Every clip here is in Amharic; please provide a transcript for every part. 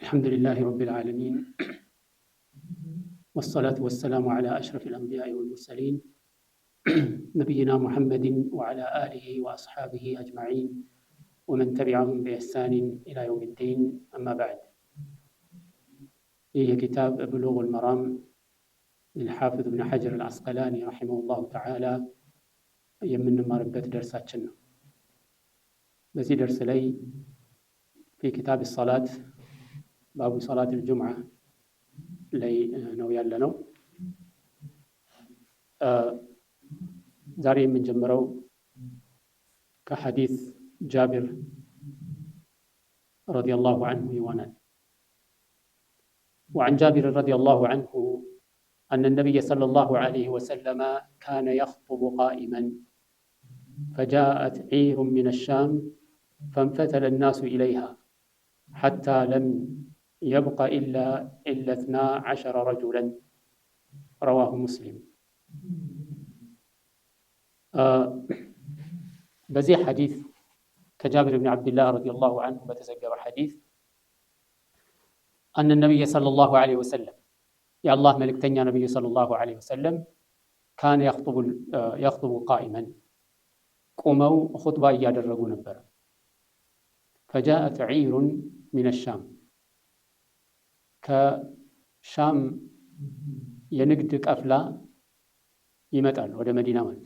الحمد لله رب العالمين والصلاة والسلام على أشرف الأنبياء والمرسلين نبينا محمد وعلى آله وأصحابه أجمعين ومن تبعهم بإحسان إلى يوم الدين أما بعد. هي كتاب بلوغ المرام للحافظ ابن حجر العسقلاني رحمه الله تعالى የምንማርበት ደርሳችን ነው። በዚህ ደርስ ላይ في كتاب الصلاة باب صلاة الجمعة ላይ ነው ያለነው። ዛሬ የምንጀምረው ከሐዲስ ጃቢር رضي الله عنه ይሆናል። وعن جابر رضي الله عنه أن النبي صلى الله عليه وسلم كان يخطب قائما فجاءت عير من الشام فانفتل الناس إليها حتى لم يبق إلا 12 رجلا رواه مسلم. بزي حديث كجابر بن عبد الله رضي الله عنه بتزجر حديث أن النبي صلى الله عليه وسلم يا الله ملكتني النبي صلى الله عليه وسلم كان يخطب قائما قوموا خطبة يادرغوا نبر فجاءت عير من الشام ከሻም የንግድ ቀፍላ ይመጣል ወደ መዲና ማለት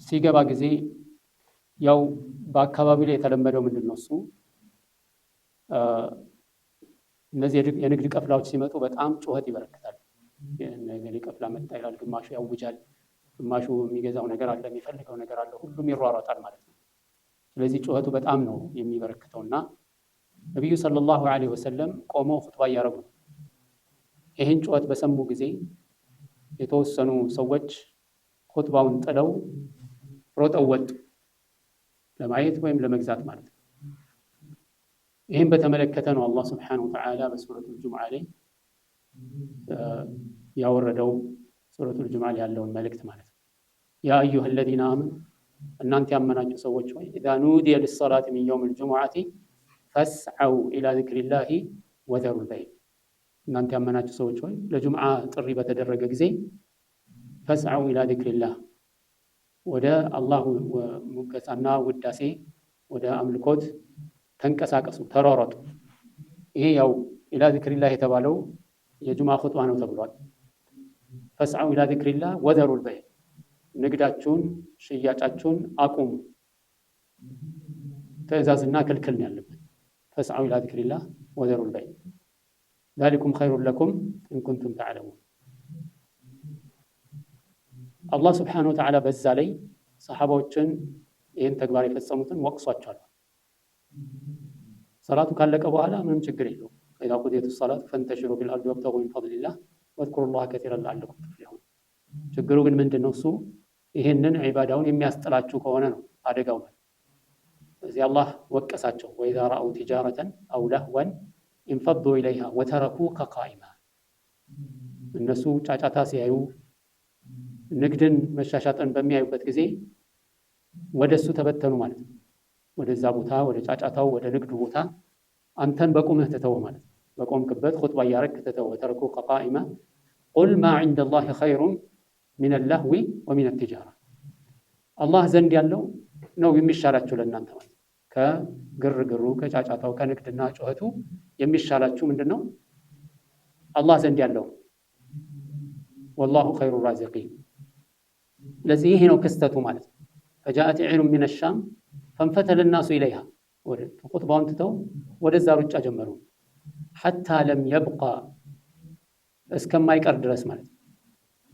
ሲገባ ጊዜ ያው በአካባቢው ላይ የተለመደው ምንድነው እሱ እነዚህ የንግድ ቀፍላዎች ሲመጡ በጣም ጩኸት ይበረክታል። የነገሌ ቀፍላ መጣ ይላል፣ ግማሹ ያውጃል፣ ግማሹ የሚገዛው ነገር አለ፣ የሚፈልገው ነገር አለ፣ ሁሉም ይሯሯጣል ማለት ነው። ስለዚህ ጩኸቱ በጣም ነው የሚበረክተውና ነብዩ ሰለላሁ ዐለይሂ ወሰለም ቆመው ኹጥባ እያደረጉ ነው። ይህን ጩኸት በሰሙ ጊዜ የተወሰኑ ሰዎች ኹጥባውን ጥለው ሮጠው ወጡ፣ ለማየት ወይም ለመግዛት ማለት ነው። ይህን በተመለከተ ነው አላህ ሱብሓነሁ ወተዓላ በሱረቱል ጁምዓ ላይ ያወረደው ሱረቱል ጁምዓ ላይ ያለውን መልእክት ማለት ነው። ያ አዩሀ ለዚነ አመኑ እናንተ ያመናችሁ ሰዎች ሆይ ኢዛ ኑዲየ ሊሰላቲ ሚን የውሚል ጁምዓቲ ፈስዐው ኢላ ዚክሪላሂ ወዘሩል በይዕ። እናንተ ያመናችሁ ሰዎች ሆይ ለጁምዓ ጥሪ በተደረገ ጊዜ ፈስዐው ኢላ ዚክሪላህ ወደ አላህ ሙገሳና ውዳሴ ወደ አምልኮት ተንቀሳቀሱ፣ ተሯሯጡ። ይሄ ያው ኢላ ዚክሪላህ የተባለው የጁምዓ ኹጥባ ነው ተብሏል። ፈስዐው ኢላ ዚክሪላህ ወዘሩል በይዕ ንግዳችሁን ሽያጫችሁን አቁሙ፣ ትዕዛዝና ክልክል ነው ያለበት። ፈስዐው ኢላ ዚክሪላህ ወዘሩል በይዕ ዛሊኩም ኸይሩን ለኩም ኢን ኩንቱም ተዕለሙን። አላህ ሱብሓነሁ ወተዓላ በዛ ላይ ሰሓባዎችን ይህን ተግባር የፈጸሙትን ወቅሷቸዋል። ሰላቱ ካለቀ በኋላ ምንም ችግር የለውም። ኢዛ ቁዲየት ሰላቱ ፈንተሽሩ ፊል አርዲ ወብተጉ ሚን ፈድሊላህ ወዝኩሩላህ ከሲረን ለዐለኩም ቱፍሊሑን። ችግሩ ግን ምንድን ነው? እሱ ይህንን ዒባዳውን የሚያስጥላችሁ ከሆነ ነው አደጋው። እዚህ አላህ ወቀሳቸው። ወኢዛ ረአው ቲጃረተን አው ለህወን ኢንፈዱ ኢለይሃ ወተረኩከ ቃኢማ። እነሱ ጫጫታ ሲያዩ ንግድን መሻሻጥን በሚያዩበት ጊዜ ወደ እሱ ተበተኑ ማለት ነው። ወደዛ ቦታ ወደ ጫጫታው ወደ ንግዱ ቦታ አንተን በቁምህ ትተው ማለት ነው። በቆምክበት ኹጥባ እያረክ ትተው ወተረኩከ ቃኢማ ቁል ማ ዒንደላሂ ኸይሩን ሚነ ለህዊ ወሚነ ቲጃራ። አላህ ዘንድ ያለው ነው የሚሻላችሁ ለእናንተ ማለት ከግርግሩ ከጫጫታው ከንግድና ጩኸቱ የሚሻላችሁ ምንድን ነው? አላህ ዘንድ ያለው ወላሁ ኸይሩ ራዚቂን። ለዚህ ይሄ ነው ክስተቱ ማለት ነው። ፈጃአት ዒሩ ሚነ ሻም ፈንፈተለ ናሱ ኢለይሃ ኹጥባውን ትተው ወደዛ ሩጫ ጀመሩ። ሐታ ለም የብቃ እስከማይቀር ድረስ ማለት ነው።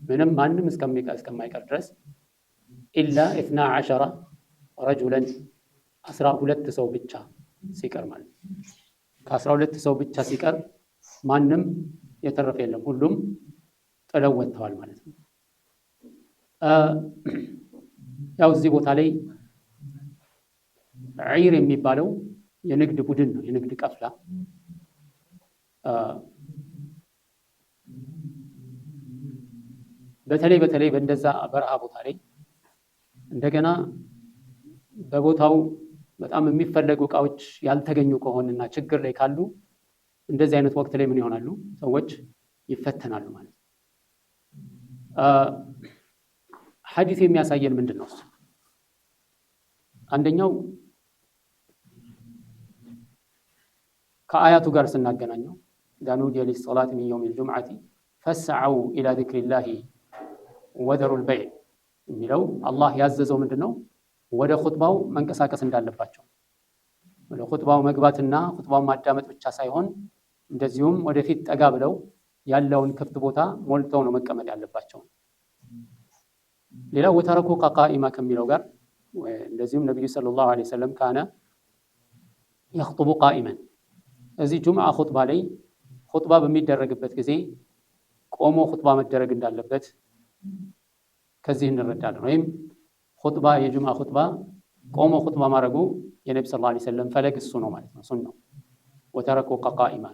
ምንም ማንም እስከማይቀር ድረስ ኢላ 12 ረጁለን 12 ሰው ብቻ ሲቀር ማለት ነው። ከ12 ሰው ብቻ ሲቀር ማንም የተረፈ የለም፣ ሁሉም ጥለው ወጥተዋል ማለት ነው። ያው እዚህ ቦታ ላይ ዒር የሚባለው የንግድ ቡድን ነው፣ የንግድ ቀፍላ። በተለይ በእንደዛ በረሃ ቦታ ላይ እንደገና በቦታው በጣም የሚፈለጉ እቃዎች ያልተገኙ ከሆነና ችግር ላይ ካሉ እንደዚህ አይነት ወቅት ላይ ምን ይሆናሉ? ሰዎች ይፈተናሉ ማለት ነው። ሐዲስ የሚያሳየን ምንድን ነው? አንደኛው ከአያቱ ጋር ስናገናኘው ኢዛ ኑዲየ ሊሰላቲ ሚን የውሚል ጁምዓቲ ፈስዐው ኢላ ዚክሪላሂ ወዘሩል በይዕ የሚለው አላህ ያዘዘው ምንድን ነው? ወደ ኹጥባው መንቀሳቀስ እንዳለባቸው፣ ወደ ኹጥባው መግባትና ኹጥባውን ማዳመጥ ብቻ ሳይሆን እንደዚሁም ወደፊት ጠጋ ብለው ያለውን ክፍት ቦታ ሞልተው ነው መቀመጥ ያለባቸው። ሌላው ወተረኩ ቃኢማ ከሚለው ጋር እንደዚሁም ነቢዩ ሰለላሁ ዐለይሂ ወሰለም ካነ የኽጡቡ ቃኢመን፣ እዚህ ጁምዓ ኹጥባ ላይ ኹጥባ በሚደረግበት ጊዜ ቆሞ ኹጥባ መደረግ እንዳለበት ከዚህ እንረዳለን። ወይም ኹጥባ የጁምዓ ኹጥባ ቆሞ ኹጥባ ማድረጉ የነቢ ሰለላሁ ዐለይሂ ወሰለም ፈለግ እሱ ነው ማለት ነው፣ ሱናው። ወተረኩ ቃኢማ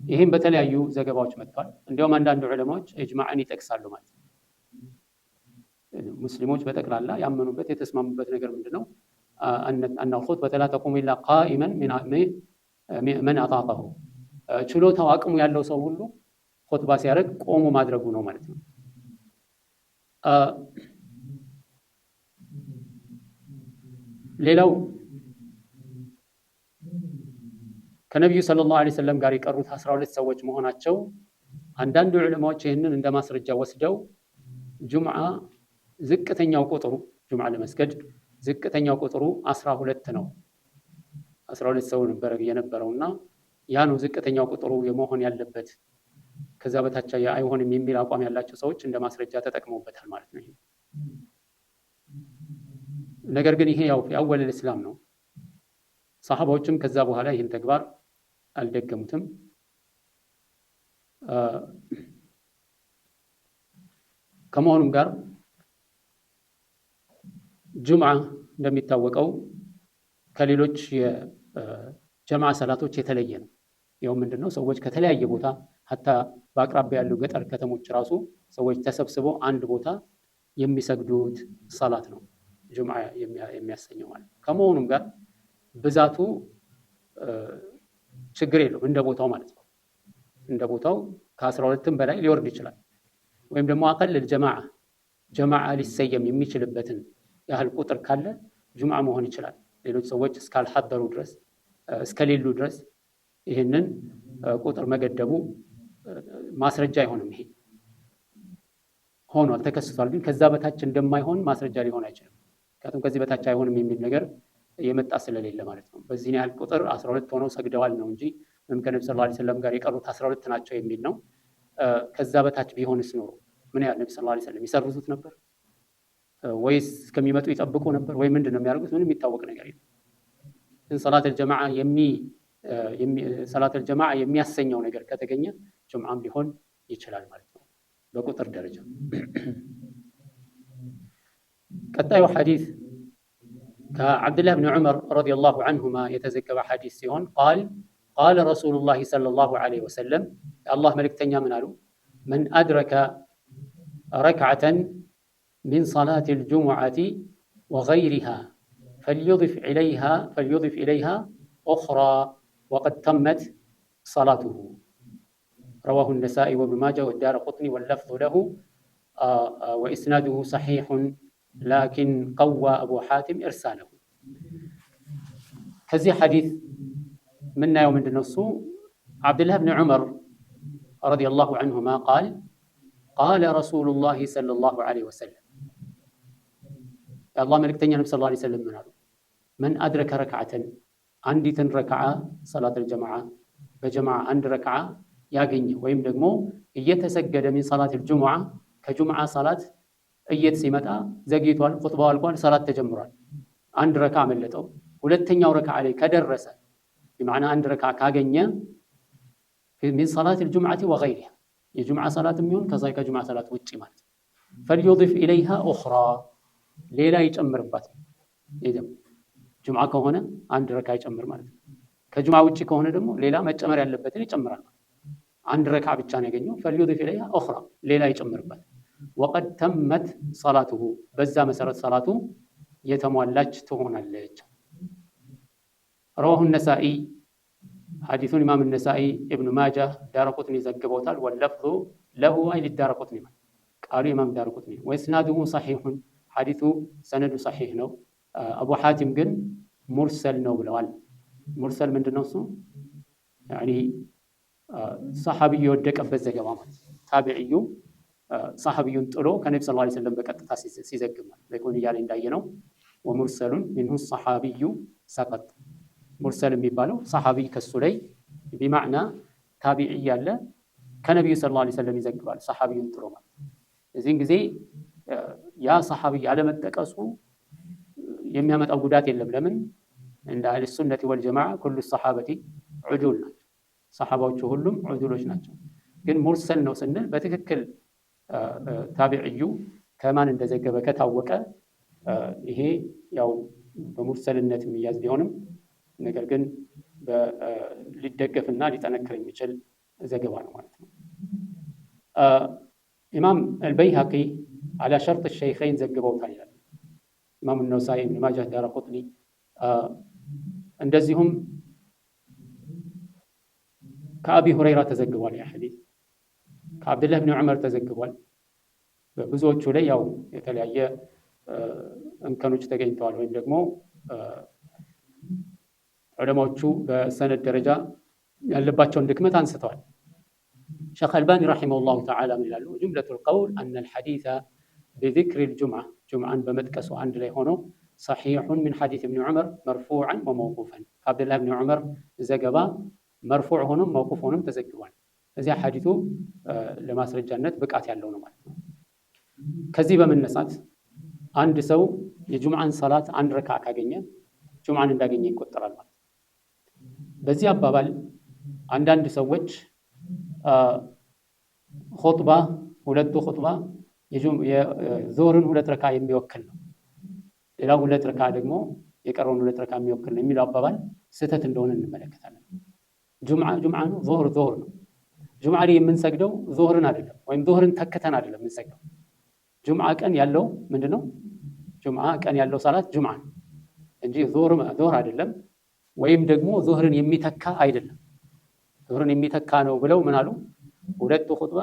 ይህም በተለያዩ ዘገባዎች መጥቷል። እንዲያውም አንዳንድ ዑለማዎች ኢጅማዕን ይጠቅሳሉ ማለት ነው። ሙስሊሞች በጠቅላላ ያመኑበት የተስማሙበት ነገር ምንድን ነው? አነል ኹጥበተ ላ ተቁሙ ኢላ ቃኢመን መን አጣቀሁ፣ ችሎታው አቅሙ ያለው ሰው ሁሉ ኹጥባ ሲያደርግ ቆሞ ማድረጉ ነው ማለት ነው። ሌላው ከነቢዩ ሰለላሁ ዐለይሂ ወሰለም ጋር የቀሩት 12 ሰዎች መሆናቸው አንዳንድ ዑለማዎች ይህንን እንደ ማስረጃ ወስደው ጁምዓ ዝቅተኛው ቁጥሩ ጁምዓ ለመስገድ ዝቅተኛው ቁጥሩ 12 ነው። 12 ሰው ነበር የነበረውና ያ ነው ዝቅተኛው ቁጥሩ የመሆን ያለበት፣ ከዛ በታች አይሆንም የሚል አቋም ያላቸው ሰዎች እንደ ማስረጃ ተጠቅመውበታል ማለት ነው። ነገር ግን ይሄ ያው የአወለል እስላም ነው። ሰሃባዎችም ከዛ በኋላ ይህን ተግባር አልደገሙትም። ከመሆኑም ጋር ጁምዓ እንደሚታወቀው ከሌሎች የጀማዓ ሰላቶች የተለየ ነው። ይኸው ምንድነው? ሰዎች ከተለያየ ቦታ ሀታ በአቅራቢያ ያሉ ገጠር ከተሞች ራሱ ሰዎች ተሰብስበው አንድ ቦታ የሚሰግዱት ሰላት ነው ጁምዓ የሚያሰኘው ማለት ነው። ከመሆኑም ጋር ብዛቱ ችግር የለውም እንደ ቦታው ማለት ነው። እንደ ቦታው ከ12ም በላይ ሊወርድ ይችላል። ወይም ደግሞ አቀልል ጀማዓ ሊሰየም የሚችልበትን ያህል ቁጥር ካለ ጁምዓ መሆን ይችላል። ሌሎች ሰዎች እስካልሐደሩ ድረስ እስከሌሉ ድረስ ይህንን ቁጥር መገደቡ ማስረጃ አይሆንም። ይሄ ሆኗል፣ ተከስቷል። ግን ከዛ በታች እንደማይሆን ማስረጃ ሊሆን አይችልም። ምክንያቱም ከዚህ በታች አይሆንም የሚል ነገር የመጣ ስለሌለ ማለት ነው። በዚህ ያህል ቁጥር 12 ሆነው ሰግደዋል ነው እንጂ ወይም ከነብዩ ሰለላሁ ዐለይሂ ወሰለም ጋር የቀሩት 12 ናቸው የሚል ነው። ከዛ በታች ቢሆንስ ኖሮ ምን ያህል ነብዩ ሰለላሁ ዐለይሂ ወሰለም ይሰርዙት ነበር ወይስ እስከሚመጡ ይጠብቁ ነበር ወይ ምንድን ነው የሚያደርጉት? ምንም የሚታወቅ ነገር የለም። ግን ሰላተል ጀማዓ የሚያሰኘው ነገር ከተገኘ ጁምዓም ሊሆን ይችላል ማለት ነው በቁጥር ደረጃ። ቀጣዩ ሐዲስ ከዓብድላህ ብን ዑመር ረዲየላሁ ዐንሁማ የተዘገበ ሐዲስ ሲሆን ቃለ ረሱሉላሂ ሰለላሁ ዐለይሂ ወሰለም የአላህ መልእክተኛ ምን አሉ? መን አድረከ ረክዓተን ሚን ሰላቲል ጁሙዓቲ ወገይሪሃ ፈልዩድፍ ኢለይሃ ኡኽራ ወቀድ ተመት ሰላቱሁ ረዋሁ ነሳኢ ወብኑ ማጃ ወዳረቁጥኒ ወለፍዙ ለሁ ወኢስናዱሁ ሰሒሑን ላኪን ቀዋ አቡ ሓቲም ኢርሳለሁ። ከዚህ ሐዲስ ምናየው ምንድን ነው? እሱ ዓብድላህ ብን ዑመር ረዲየላሁ ዐንሁማ ቃለ ረሱሉላሂ ሰለላሁ ዐለይሂ ወሰለም የአላህ መልእክተኛ ነብዩ ሰለላሁ ዐለይሂ ወሰለም ምን አሉ? መን አድረከ ረክዓተን አንዲትን ረክዓ ሰላተል ጀማዓ በጀማዓ አንድ ረክዓ ያገኘ ወይም ደግሞ እየተሰገደ ሚን ሰላተል ጁሙዓ ከጁሙዓ ሰላት ሲመጣ ዘግይቷል፣ ኹጥባው አልቋል፣ ሰላት ተጀምሯል። አንድ ረክዓ መለጠው። ሁለተኛው ረክዓ ላይ ከደረሰ በማዕና አንድ ረክዓ ካገኘ ሚን ሰላተል ጁሙዓቲ ወገይሪሃ የጁሙዓ ሰላት የሚሆን ከዛ ከጁሙዓ ሰላት ውጪ ማለት ነው። ፈልዩድፍ ኢለይሃ ኡኽራ ሌላ ይጨምርባት። ጁምዓ ከሆነ አንድ ረካ ይጨምር ማለት ነው። ከጁምዓ ውጪ ከሆነ ደግሞ ሌላ መጨመር ያለበትን ይጨምራል። አንድ ረካ ብቻ ነው ያገኘው። ፈልዩድፍ ኢለይሃ ኡኽራ ሌላ ይጨምርባት። ወቀድ ተመት ሰላቱሁ በዛ መሰረት ሰላቱ የተሟላች ትሆናለች። ረዋሁ ነሳኢ ሐዲሱን ኢማም ነሳኢ፣ ኢብኑ ማጃህ፣ ዳረቁጥኒ ዘግበውታል። ወለፍዙ ለሁ አይ ሊዳረቁጥኒ ቃሉ ኢማም ዳረቁጥኒ ወኢስናዱሁ ሰሒሑን ሐዲሱ ሰነዱ ሰሒሕ ነው። አቡ ሐቲም ግን ሙርሰል ነው ብለዋል። ሙርሰል ምንድን ነው እሱ? ያኒ ሰሐቢዩ የወደቀበት ዘገባ ማለት ታቢዕዩ ሰሐቢዩን ጥሎ ከነቢ ሰለላሁ ዐለይሂ ወሰለም በቀጥታ ሲዘግብ ማለት በይቁን እያለ እንዳየነው ወሙርሰሉን ሚንሁ ሰሐቢዩ ሰቀጥ። ሙርሰል የሚባለው ሰሐቢይ ከሱ ላይ ቢማዕና ታቢዒ ያለ ከነቢዩ ሰለላሁ ዐለይሂ ወሰለም ይዘግባል ሰሐቢዩን ጥሎ ማለት። እዚህን ጊዜ ያ ሰሐቢይ አለመጠቀሱ የሚያመጣው ጉዳት የለም። ለምን? እንደ አህለ ሱነቲ ወልጀማዓ ኩሉ ሰሐበቲ ዑዱል ናቸው። ሰሐባዎቹ ሁሉም ዑዱሎች ናቸው። ግን ሙርሰል ነው ስንል በትክክል ታቢዕዩ ከማን እንደዘገበ ከታወቀ ይሄ ያው በሙርሰልነት የሚያዝ ቢሆንም ነገር ግን ሊደገፍና ሊጠነክር የሚችል ዘገባ ነው ማለት ነው። ኢማም አልበይሀቂ አላ ሸርጥ ሸይኸይን ዘግበውታል ይላል ኢማም ነሳኢ፣ ኢብኑ ማጃህ፣ ዳረቁጥኒ እንደዚሁም ከአቢ ሁረይራ ተዘግቧል። ያ ሐዲስ ከአብዱላህ ብን ዑመር ተዘግቧል። በብዙዎቹ ላይ ያው የተለያየ እንከኖች ተገኝተዋል ወይም ደግሞ ዑለማዎቹ በሰነድ ደረጃ ያለባቸውን ድክመት አንስተዋል። ሸኽ አልባኒ ረሒመሁላሁ ተዓላ ምን ይላሉ? ጁምለቱል ቀውል አነል ሐዲሰ ቢዚክሪል ጁምዓ ጁምዓን በመጥቀሱ አንድ ላይ ሆኖ ሰሒሑን ሚን ሐዲስ ብን ዑመር መርፉዐን ወመውቁፈን ከአብዱላህ ብን ዑመር ዘገባ መርፉዕ ሆኖም መውቁፍ ሆኖም ተዘግቧል። እዚያ ሐዲሱ ለማስረጃነት ብቃት ያለው ነው ማለት ነው። ከዚህ በመነሳት አንድ ሰው የጁምዓን ሰላት አንድ ረካ ካገኘ ጁምዓን እንዳገኘ ይቆጠራል ማለት ነው። በዚህ አባባል አንዳንድ ሰዎች ኹጥባ ሁለቱ ኹጥባ የዙህርን ሁለት ረካ የሚወክል ነው፣ ሌላው ሁለት ረካ ደግሞ የቀረውን ሁለት ረካ የሚወክል ነው የሚለው አባባል ስህተት እንደሆነ እንመለከታለን። ጁምዓ ጁምዓ ነው፣ ዙህር ዙህር ነው። ጁምዓ ላይ የምንሰግደው ዙህርን አይደለም፣ ወይም ዙህርን ተክተን አይደለም የምንሰግደው። ጁምዓ ቀን ያለው ምንድነው? ጁምዓ ቀን ያለው ሰላት ጁምዓ ነው እንጂ ዙህር አይደለም፣ ወይም ደግሞ ዙህርን የሚተካ አይደለም። ዙህርን የሚተካ ነው ብለው ምን አሉ? ሁለቱ ኹጥባ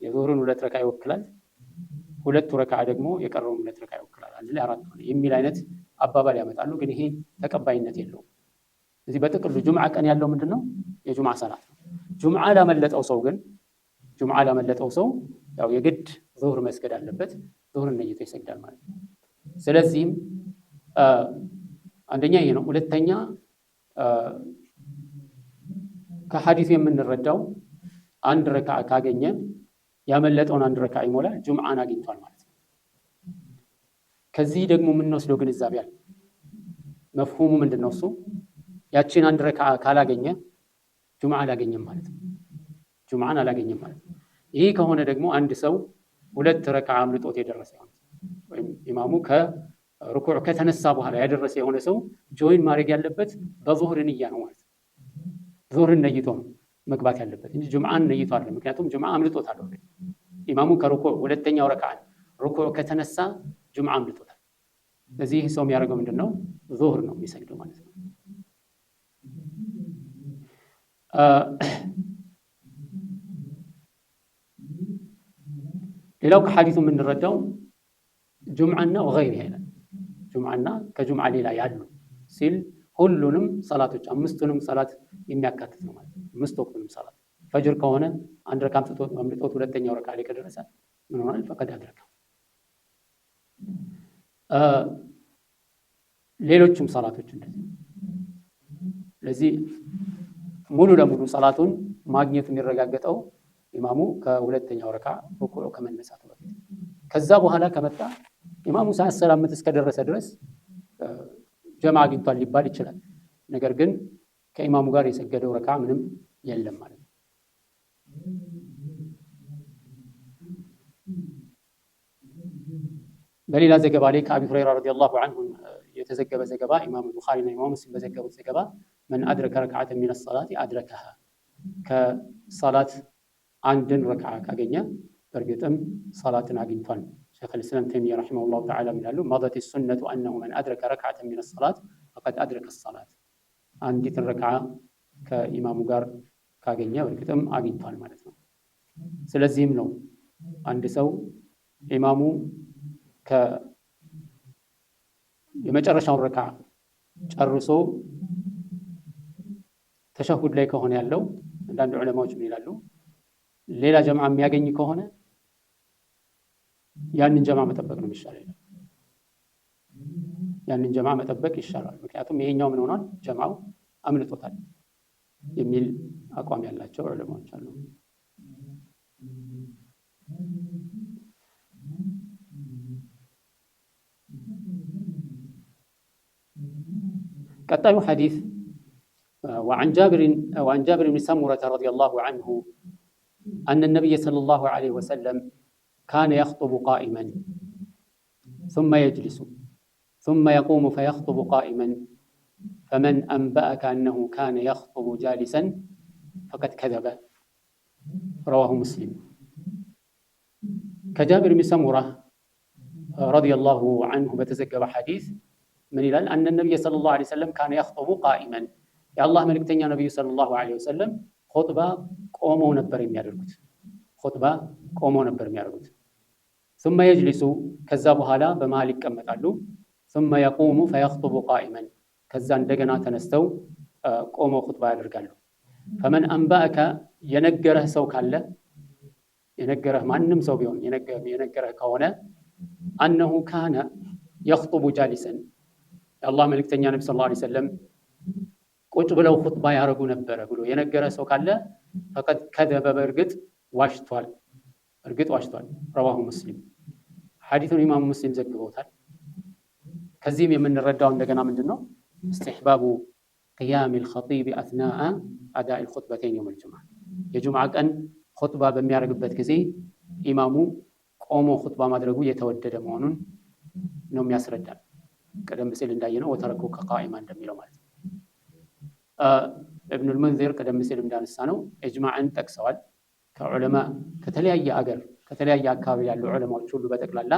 የዙህርን ሁለት ረካ ይወክላል፣ ሁለቱ ረካ ደግሞ የቀረውን ሁለት ረካ ይወክላል፣ አንድ ላይ አራት ሆነ የሚል አይነት አባባል ያመጣሉ። ግን ይሄ ተቀባይነት የለውም። እዚህ በጥቅሉ ጁምዓ ቀን ያለው ምንድነው? የጁምዓ ሰላት ነው። ጁምዓ ላመለጠው ሰው ያው የግድ ዙህር መስገድ አለበት። ዙህርን ነይቶ ይሰግዳል ማለት ነው። ስለዚህም አንደኛ ይሄ ነው። ሁለተኛ ከሐዲሱ የምንረዳው አንድ ረካ ካገኘ ያመለጠውን አንድ ረካ ይሞላል፣ ጁምዓን አግኝቷል ማለት ነው። ከዚህ ደግሞ የምንወስደው ግንዛቤ አለ። መፍሁሙ ምንድነው? እሱ ያቺን አንድ ረካ ካላገኘ ጁምዓ አላገኘም ማለት ነው። ጁምዓን አላገኘም ማለት ነው። ይሄ ከሆነ ደግሞ አንድ ሰው ሁለት ረካ አምልጦት የደረሰ ይሆን ወይም ኢማሙ ከሩኩዕ ከተነሳ በኋላ ያደረሰ የሆነ ሰው ጆይን ማድረግ ያለበት በዙህር ንያ ነው ማለት ነው። ዙህርን ነይቶ ነው መግባት ያለበት እንጂ ጁምዓን ነይቶ አይደለም። ምክንያቱም ጁምዓ አምልጦታል። ኢማሙ ከሩኩዕ ሁለተኛው ረካ ሩኩዕ ከተነሳ ጁምዓ አምልጦታል። ስለዚህ ሰው የሚያደርገው ምንድነው? ዙህር ነው የሚሰግደው ማለት ነው። ሌላው ከሐዲሱ የምንረዳው ጁምዓና ወገይሪሃ ይላል። ጁምዓና ከጁምዓ ሌላ ያሉ ሲል ሁሉንም ሰላቶች አምስቱንም ሰላት የሚያካትት ነው ማለት ነው። አምስት ወቅቱንም ሰላት ፈጅር ከሆነ አንድ ረካ አምልጦት ሁለተኛው ረካ ላይ ከደረሰ ምን ሆናል? ፈቀድ አድረገ። ሌሎችም ሰላቶች እንደዚህ። ስለዚህ ሙሉ ለሙሉ ሰላቱን ማግኘቱ የሚረጋገጠው ኢማሙ ከሁለተኛው ረካ ሩኩዕ ከመነሳቱ በፊት። ከዛ በኋላ ከመጣ ኢማሙ ሳያሰላምት እስከደረሰ ድረስ ጀማ አግኝቷል ሊባል ይችላል። ነገር ግን ከኢማሙ ጋር የሰገደው ረካ ምንም የለም ማለት ነው። በሌላ ዘገባ ላይ ከአቢ ሁረይራ ረዲየላሁ ዐንሁ የተዘገበ ዘገባ ኢማሙ ቡኻሪና ኢማሙ ሙስሊም በዘገቡት ዘገባ መን አድረከ ረክዓተን ሚነ ሰላቲ አድረከሃ ከሰላት አንድን ረክዓ ካገኘ በእርግጥም ሰላትን አግኝቷል። ሸይኽ አልኢስላም ተይሚያ ረሒመሁላሁ ተዓላ ይላሉ መደት ሱነቱ አነሁ መን አድረከ ረክዓተን ሚነ ሰላት ፈቀድ አድረከ ሰላት። አንዲትን ረክዓ ከኢማሙ ጋር ካገኘ በእርግጥም አግኝቷል ማለት ነው። ስለዚህም ነው አንድ ሰው ኢማሙ የመጨረሻውን ረክዓ ጨርሶ ተሸሁድ ላይ ከሆነ ያለው አንዳንድ ዑለማዎች ምን ይላሉ? ሌላ ጀማዓ የሚያገኝ ከሆነ ያንን ጀማዓ መጠበቅ ነው የሚሻለው። ያንን ጀማዓ መጠበቅ ይሻላል። ምክንያቱም ይሄኛው ምን ሆኗል? ጀማዓው አምልጦታል የሚል አቋም ያላቸው ዑለማዎች አሉ። ቀጣዩ ሐዲስ وعن جابر بن سمرة رضي الله عنه أن النبي صلى الله عليه وسلم كان يخطب قائما ثم يجلس ثم يقوم فيخطب قائما فمن أنبأك أنه كان يخطب جالسا فقد كذب. رواه مسلم. كجابر بن سمرة رضي الله عنه بتزكى حديث من إلى أن النبي صلى الله عليه وسلم كان يخطب قائما. يا الله ملكتني النبي صلى الله عليه وسلم خطبة قوموا نبر የሚያደርጉት خطبة قوموا نبر የሚያደርጉት ثم يجلس ከዛ በኋላ በመሃል ይቀመጣሉ ثم يقوم فيخطب قائما ከዛ እንደገና ተነስተው ቆመው ኹጥባ ያደርጋሉ። فمن أنبأك የነገረህ ሰው ካለ የነገረህ ማንም ሰው ቢሆን የነገረህ ከሆነ أنه كان يخطب جالسا የአላህ መልእክተኛ ነብዩ ሰለላሁ ዐለይሂ ወሰለም ቁጭ ብለው ኹጥባ ያደርጉ ነበር ብሎ የነገረህ ሰው ካለ فقد كذب በእርግጥ ዋሽቷል። ረዋሁ ሙስሊም። ሐዲሱን ኢማሙ ሙስሊም ዘግበውታል። ከዚህም የምንረዳው እንደገና ምንድነው? استحباب قيام الخطيب اثناء اداء الخطبتين يوم الجمعه የጁምዓ ቀን ኹጥባ በሚያደርግበት ጊዜ ኢማሙ ቆሞ ኹጥባ ማድረጉ የተወደደ መሆኑን ነው የሚያስረዳል። ቀደም ሲል እንዳየነው ወተረኩ ከቃኢማ እንደሚለው ማለት ነው። ኢብኑ አልሙንዚር ቀደም ሲል እንዳነሳነው ኢጅማዕን ጠቅሰዋል። ከዑለማ ከተለያየ አገር ከተለያየ አካባቢ ያሉ ዑለማዎች ሁሉ በጠቅላላ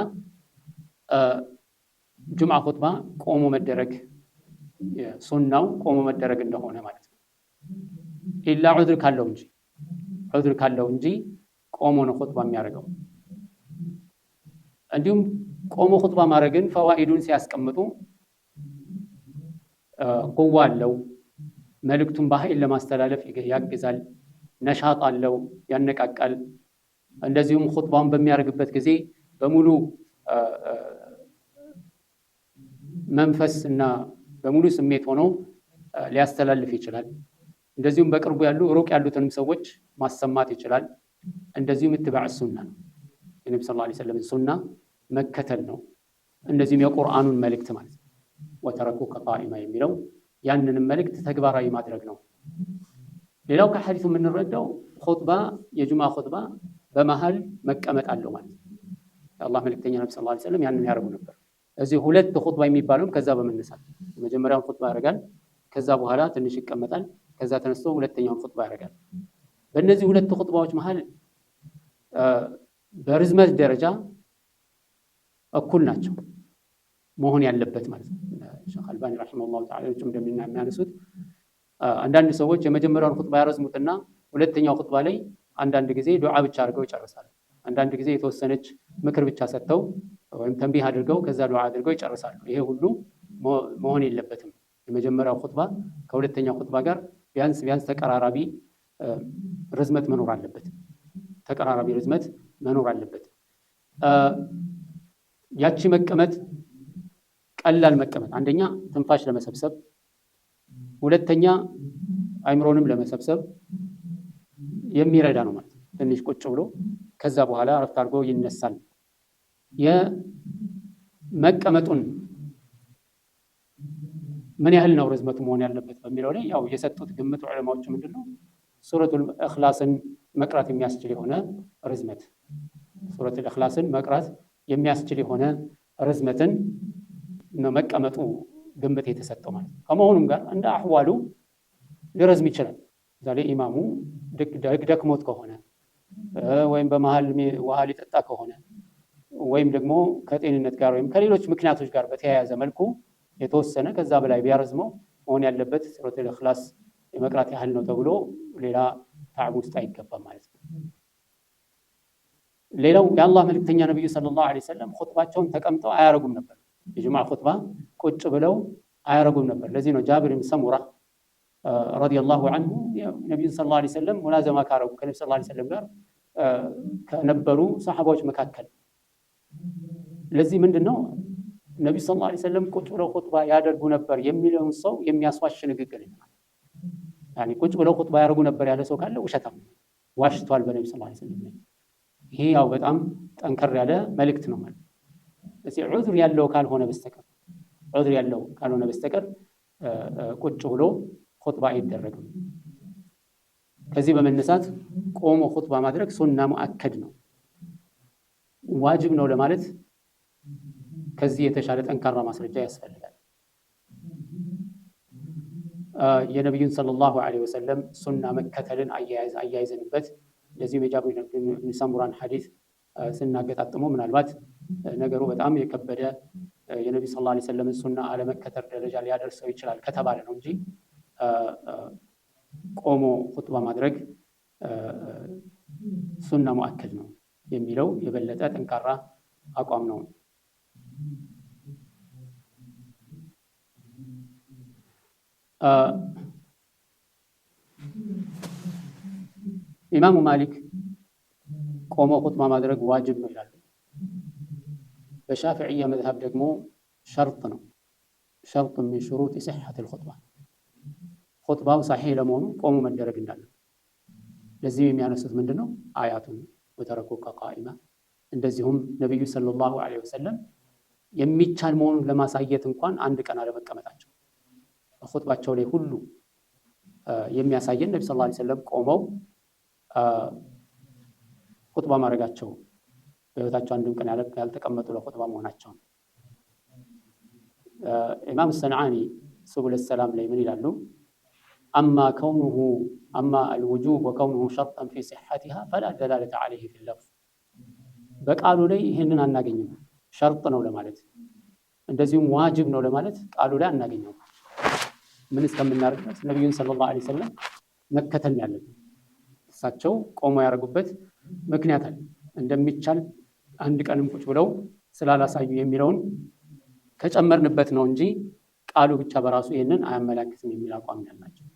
ጁምዓ ኹጥባ ቆሞ መደረግ ሱናው ቆሞ መደረግ እንደሆነ ማለት ነው። ኢላ ዑዝር ካለው እንጂ ቆሞ ነው ኹጥባ የሚያደርገው። እንዲሁም ቆሞ ኹጥባ ማድረግን ፈዋኢዱን ሲያስቀምጡ ቁዋ አለው፣ መልእክቱን በኃይል ለማስተላለፍ ያግዛል፣ ነሻጥ አለው፣ ያነቃቃል። እንደዚሁም ኹጥባውን በሚያደርግበት ጊዜ በሙሉ መንፈስ እና በሙሉ ስሜት ሆኖ ሊያስተላልፍ ይችላል። እንደዚሁም በቅርቡ ያሉ ሩቅ ያሉትንም ሰዎች ማሰማት ይችላል። እንደዚሁም ኢትባዕ ሱና ነው፣ የነብዩ ሰለላሁ ዐለይሂ ወሰለም ሱና መከተል ነው። እንደዚሁም የቁርአኑን መልእክት ማለት ነው። ወተረኩ ከቃኢማ የሚለው ያንንም መልእክት ተግባራዊ ማድረግ ነው። ሌላው ከሐዲሱ የምንረዳው ኹጥባ የጁምዓ ኹጥባ በመሃል መቀመጥ አለው ማለት ነው። የአላህ መልእክተኛ ነብዩ ሰለላሁ ዐለይሂ ወሰለም ያንን ያደርጉ ነበር። እዚህ ሁለት ኹጥባ የሚባለውም ከዛ በመነሳት የመጀመሪያውን ኹጥባ ያደርጋል፣ ከዛ በኋላ ትንሽ ይቀመጣል፣ ከዛ ተነስቶ ሁለተኛውን ኹጥባ ያደርጋል። በእነዚህ ሁለት ኹጥባዎች መሃል በርዝመት ደረጃ እኩል ናቸው መሆን ያለበት ማለት ነው። ሼኽ አልባኒ ረሒመሁላሁ ተዓላ እንደሚያነሱት አንዳንድ ሰዎች የመጀመሪያውን ኹጥባ ያረዝሙትና ሁለተኛው ኹጥባ ላይ አንዳንድ ጊዜ ዱዓ ብቻ አድርገው ይጨርሳሉ። አንዳንድ ጊዜ የተወሰነች ምክር ብቻ ሰጥተው ወይም ተንቢህ አድርገው ከዛ ዱዓ አድርገው ይጨርሳሉ። ይሄ ሁሉ መሆን የለበትም። የመጀመሪያው ኹጥባ ከሁለተኛው ኹጥባ ጋር ቢያንስ ተቀራራቢ ርዝመት መኖር አለበት። ያቺ መቀመጥ ቀላል መቀመጥ አንደኛ ትንፋሽ ለመሰብሰብ፣ ሁለተኛ አይምሮንም ለመሰብሰብ የሚረዳ ነው ማለት ነው። ትንሽ ቁጭ ብሎ ከዛ በኋላ አረፍት አድርጎ ይነሳል። የመቀመጡን ምን ያህል ነው ርዝመቱ መሆን ያለበት በሚለው ላይ ያው የሰጡት ግምት ዑለማዎች ምንድነው? ሱረቱል ኢኽላስን መቅራት የሚያስችል የሆነ ርዝመት ሱረቱል ኢኽላስን መቅራት የሚያስችል የሆነ ርዝመትን ነው መቀመጡ ግምት የተሰጠው ማለት ነው። ከመሆኑም ጋር እንደ አህዋሉ ሊረዝም ይችላል። ዛሬ ኢማሙ ደክሞት ከሆነ ወይም በመሃል ውሃ ሊጠጣ ከሆነ ወይም ደግሞ ከጤንነት ጋር ወይም ከሌሎች ምክንያቶች ጋር በተያያዘ መልኩ የተወሰነ ከዛ በላይ ቢያረዝመው መሆን ያለበት ሱረቱል ኢኽላስ የመቅራት ያህል ነው ተብሎ ሌላ ታዕብ ውስጥ አይገባም ማለት ነው። ሌላው የአላህ መልእክተኛ ነብዩ ሰለላሁ ዐለይሂ ወሰለም ኹጥባቸውን ተቀምጠው አያረጉም ነበር። የጁምዓ ኹጥባ ቁጭ ብለው አያረጉም ነበር። ለዚህ ነው ጃብር ብን ሰሙራ ረዲየላሁ ዐንሁ ነብዩ ሰለላሁ ዐለይሂ ወሰለም ሙላዘማ ካረጉ ከነብዩ ሰለላሁ ዐለይሂ ወሰለም ጋር ከነበሩ ሰሐባዎች መካከል። ለዚህ ምንድነው ነብዩ ሰለላሁ ዐለይሂ ወሰለም ቁጭ ብለው ኹጥባ ያደርጉ ነበር የሚለውን ሰው የሚያስዋሽ ንግግር ነው። ያኒ ቁጭ ብለው ኹጥባ ያደርጉ ነበር ያለ ሰው ካለ ውሸታም ዋሽቷል በነብዩ ሰለላሁ ዐለይሂ ወሰለም። ይሄ ያው በጣም ጠንከር ያለ መልእክት ነው ማለት። ስለዚህ ዑዝር ያለው ካልሆነ በስተቀር ቁጭ ብሎ ኹጥባ አይደረግም። ከዚህ በመነሳት ቆሞ ኹጥባ ማድረግ ሱና ሙአከድ ነው። ዋጅብ ነው ለማለት ከዚህ የተሻለ ጠንካራ ማስረጃ ያስፈልጋል። የነብዩን ሰለላሁ ዐለይሂ ወሰለም ሱና መከተልን አያይዘንበት ለዚህ የጃብር ብን ሰሙራን ሐዲስ ስናገጣጥመው ምናልባት ነገሩ በጣም የከበደ የነብዩ ሰለላሁ ዐለይሂ ወሰለም ሱና አለመከተል ደረጃ ሊያደርሰው ይችላል ከተባለ ነው እንጂ ቆሞ ኹጥባ ማድረግ ሱና ሙአከድ ነው የሚለው የበለጠ ጠንካራ አቋም ነው። ኢማሙ ማሊክ ቆሞ ኹጥባ ማድረግ ዋጅብ ነው ይላሉ። በሻፊዕያ መዝሀብ ደግሞ ሸርጥ ነው። ሸርጥ من شروط صحة الخطبة ኹጥባው ሰሒህ ለመሆኑ ቆሞ መደረግ እንዳለ። ለዚህ የሚያነሱት ምንድነው አያቱን ወተረኩከ ቃኢማ፣ እንደዚሁም ነብዩ ሰለላሁ ዐለይሂ ወሰለም የሚቻል መሆኑን ለማሳየት እንኳን አንድ ቀን አለመቀመጣቸው በኹጥባቸው ላይ ሁሉ የሚያሳየን ነብዩ ሰለላሁ ዐለይሂ ወሰለም ቆመው ኹጥባ ማድረጋቸው በህይወታቸው አንድም ቀን ያልተቀመጡ ለኹጥባ መሆናቸው። ኢማም ሰንዓኒ ሱቡል ሰላም ላይ ምን ይላሉ? አማ አልውጁብ ወከውኑሁ ሸርጠን ፊ ሲሐቲሃ ፈላ ደላለተ ዐለይሂ ፊል ለፍዝ። በቃሉ ላይ ይህንን አናገኝም። ሸርጥ ነው ለማለት እንደዚሁም ዋጅብ ነው ለማለት ቃሉ ላይ አናገኘው። ምን እስከምናደርግ ድረስ ነብዩን ሰለላሁ ዐለይሂ ወሰለም መከተል ያለብን። እሳቸው ቆሞ ያደረጉበት ምክንያት አለ። እንደሚቻል አንድ ቀንም ቁጭ ብለው ስላላሳዩ የሚለውን ከጨመርንበት ነው እንጂ ቃሉ ብቻ በራሱ ይህንን አያመላክትም የሚል አቋም ያላቸው።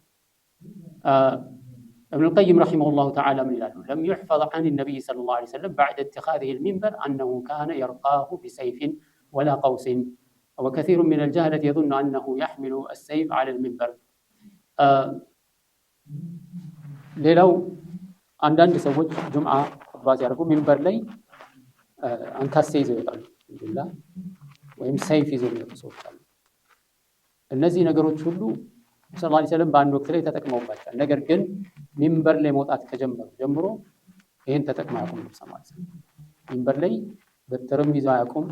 ابن القيم رحمه الله تعالى من ይላሉ لم يحفظ عن النبي صلى الله عليه وسلم بعد اتخاذه المنبر أنه كان يرقاه بسيف ولا قوس وكثير من الجهلة يظن أنه يحمل السيف على المنبر. ሌላው አንዳንድ ሰዎች ጁምዓ ኹጥባ ሲያደርጉ ሚንበር ላይ አንካሴ ይዘው ይወጣሉ ወይም ሰይፍ ይዘው የሚወጡ ሰዎች አሉ። እነዚህ ነገሮች ሁሉ ሰለላሁ ዐለይሂ ወሰለም በአንድ ወቅት ላይ ተጠቅመውባቸዋል። ነገር ግን ሚንበር ላይ መውጣት ከጀመሩ ጀምሮ ይህን ተጠቅመው አያውቁም። ሰለላሁ ዐለይሂ ወሰለም ሚንበር ላይ በትርም ይዘው አያውቁም፣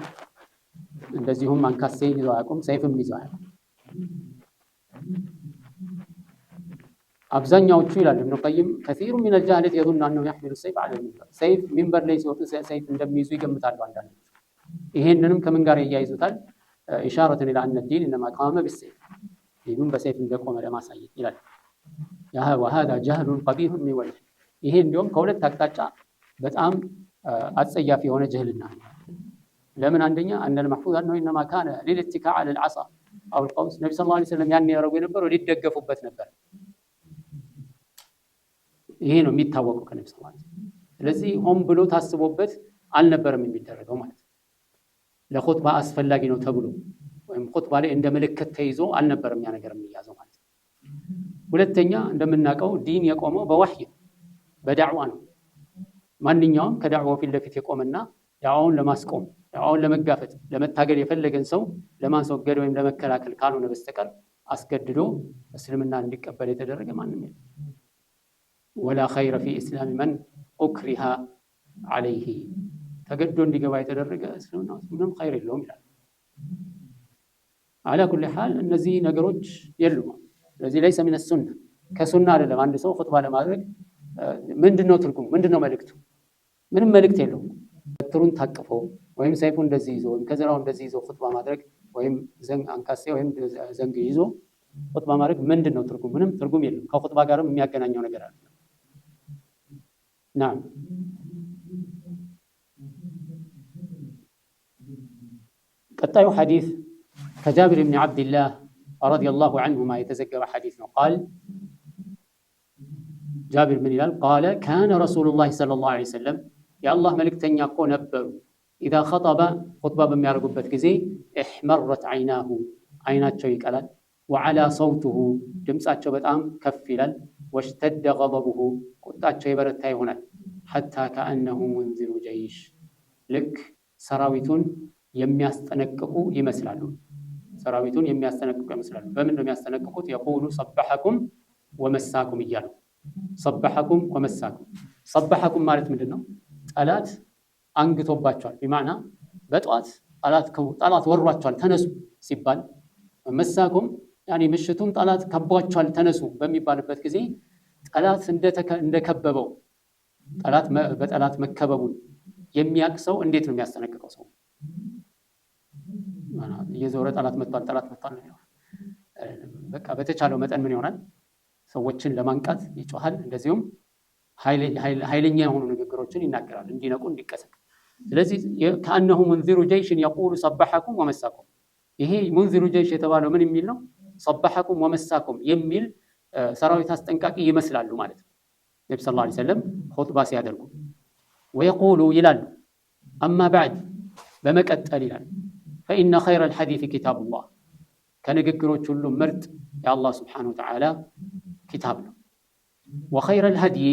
እንደዚሁም አንካሴ ይዘው አያውቁም፣ ሰይፍም ይዘው አያውቁም። አብዛኛዎቹ ይላል ኢብኑ ቀይም ከሲሩ ሚን አልጃህሊት የظن انه يحمل السيف على المنبر ሰይፍ ሚንበር ላይ ሲወጡ ሰይፍ እንደሚይዙ ይገምታሉ አንዳንዶች። ይሄንንም ከምን ጋር ያያይዙታል? ኢሻረተን ኢላ አን الدين انما قام بالسيف ዲኑን በሰይፍ እንደቆመ ለማሳየት ይላል። وهذا جهل قبيح من وجه። ይሄ እንዲያውም ከሁለት አቅጣጫ በጣም አጸያፊ የሆነ ጅህልና ነው። ለምን? አንደኛ أن المحفوظ انه انما كان للاتكاء على العصا او القوس። ነብዩ ሰለላሁ ዐለይሂ ወሰለም ያን ያደረጉ የነበረው ሊደገፉበት ነበር። ይሄ ነው የሚታወቀው ከነብዩ ሰለላሁ ዐለይሂ ወሰለም። ስለዚህ ሆን ብሎ ታስቦበት አልነበረም የሚደረገው ማለት ነው። ለኹጥባ አስፈላጊ ነው ተብሎ ወይም ኹጥባ ላይ እንደ ምልክት ተይዞ አልነበረም ያ ነገር የሚያዘው ማለት ነው። ሁለተኛ እንደምናውቀው ዲን የቆመው በወህይ በዳዕዋ ነው። ማንኛውም ከዳዕዋው ፊት ለፊት የቆመና ዳዕዋውን ለማስቆም ዳዕዋውን ለመጋፈጥ ለመታገል የፈለገን ሰው ለማስወገድ ወይም ለመከላከል ካልሆነ በስተቀር አስገድዶ እስልምና እንዲቀበል የተደረገ ማንም የለም። ወላ ኸይረ ፊ ኢስላም መን ኡክሪሃ ዐለይሂ ተገዶ እንዲገባ የተደረገ እስልምና ምንም ኸይር የለውም ይላል። አላ ኩሊ ሐል እነዚህ ነገሮች የሉም። ስለዚህ ለይሰ ሚነ ሱና ከሱና አይደለም። አንድ ሰው ኹጥባ ለማድረግ ምንድነው ትርጉሙ? ምንድነው መልእክቱ? ምንም መልእክት የለውም። በትሩን ታቅፎ ወይም ሰይፉ እንደዚህ ይዞ ወይም ከዘራው እንደዚህ ይዞ ኹጥባ ማድረግ ወይም አንካሴ ወይም ዘንግ ይዞ ኹጥባ ማድረግ ምንድን ነው ትርጉም? ምንም ትርጉም የለም። ከኹጥባ ጋርም የሚያገናኘው ነገር አለ። ናም ቀጣዩ ሐዲስ ከጃቢር ብን ዓብድላህ ረዲየላሁ ዐንሁማ የተዘገበ ሐዲስ ነው። ቃል ጃቢር ምን ይላል? ቃለ ካነ ረሱሉላህ ሰለላሁ ዐለይሂ ወሰለም የአላህ መልእክተኛ እኮ ነበሩ ኢዛ ኸጠበ ኹጥባ በሚያደርጉበት ጊዜ እሕመረት ዐይናሁ አይናቸው ይቀላል፣ ወዐላ ሰውቱሁ ድምፃቸው በጣም ከፍ ይላል፣ ወሽተደ ገضቡሁ ቁጣቸው የበረታ ይሆናል፣ ሐታ ከአነሁ ሙንዚሩ ጀይሽ ልክ ሰራዊቱን የሚያስጠነቅቁ ይመስላሉ። ሰራዊቱን የሚያስጠነቅቁ ይመስላሉ። በምን ነው የሚያስጠነቅቁት? የቁሉ ሰበሐኩም ወመሳኩም እያሉ ሰበሐኩም ወመሳኩም። ሰበሐኩም ማለት ምንድን ነው? ጠላት አንግቶባቸዋል፣ ቢማዕና በጠዋት ጠላት ወሯቸዋል ተነሱ ሲባል፣ መሳኩም ያኒ ምሽቱም ጠላት ከቧቸዋል ተነሱ በሚባልበት ጊዜ ጠላት እንደከበበው ጠላት በጠላት መከበቡን የሚያውቅ ሰው እንዴት ነው የሚያስጠነቅቀው? ሰው እየዞረ ጠላት መጥቷል ነው። በቃ በተቻለው መጠን ምን ይሆናል? ሰዎችን ለማንቃት ይጮሃል። እንደዚሁም ኃይለኛ የሆኑ ንግግሮችን ይናገራል እንዲነቁ እንዲቀሰቀሱ። ስለዚህ ከአነሁ ሙንዚሩ ጀይሽን የቁሉ ሰበሐኩም ወመሳኩም። ይሄ ሙንዚሩ ጀይሽ የተባለው ምን የሚል ነው? ሰበሐኩም ወመሳኩም የሚል ሰራዊት አስጠንቃቂ ይመስላሉ ማለት ነው። ነቢ ሰለላሁ ዐለይሂ ወሰለም ኹጥባ ሲያደርጉ ወየቁሉ ይላሉ፣ አማ ባዕድ በመቀጠል ይላሉ፣ ፈኢነ ኸይረል ሐዲስ ኪታቡላህ ከንግግሮች ሁሉ ምርጥ የአላህ ስብሓነሁ ወተዓላ ኪታብ ነው። ወኸይረል ሀድይ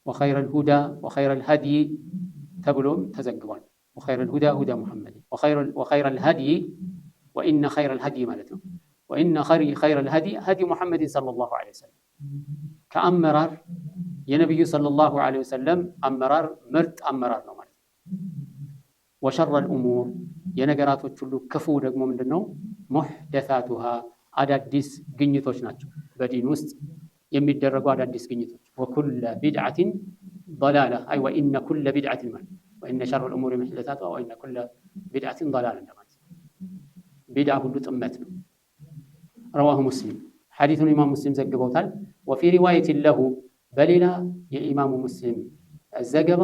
ወኸይረል ሁዳ ወኸይረል ሀድይ ተብሎም ተዘግቧል። ወኸይረል ሁዳ ሁዳ ሙሐመድ ወኸይረል ሀድይ ወኢነ ኸይረል ሀድይ ማለት ነው። ወኢነ ኸይረል ሀድይ ሀድይ ሙሐመድን ሰለላሁ ዐለይሂ ወሰለም ከአመራር የነቢዩ ሰለላሁ ዐለይሂ ወሰለም አመራር ምርጥ አመራር ነው ማለት ነው። ወሸረል ኡሙር የነገራቶች ሁሉ ክፉ ደግሞ ምንድን ነው? ሙሕደሳቱሃ አዳዲስ ግኝቶች ናቸው። በዲን ውስጥ የሚደረጉ አዳዲስ ግኝቶች። ወኩለ ቢድዓትን ضላላ አይ ወኢነ ኩለ ቢድዓትን ማለት ወኢነ ሸረል ኡሙር ሙሕደሳቱሃ ወኢነ ኩለ ቢድዓትን ضላላ እንደማለት። ቢድዓ ሁሉ ጥመት ነው። ረዋሁ ሙስሊም ሐዲሱን ኢማም ሙስሊም ዘግበውታል። ወፊ ሪዋየትን ለሁ በሌላ የኢማሙ ሙስሊም ዘገባ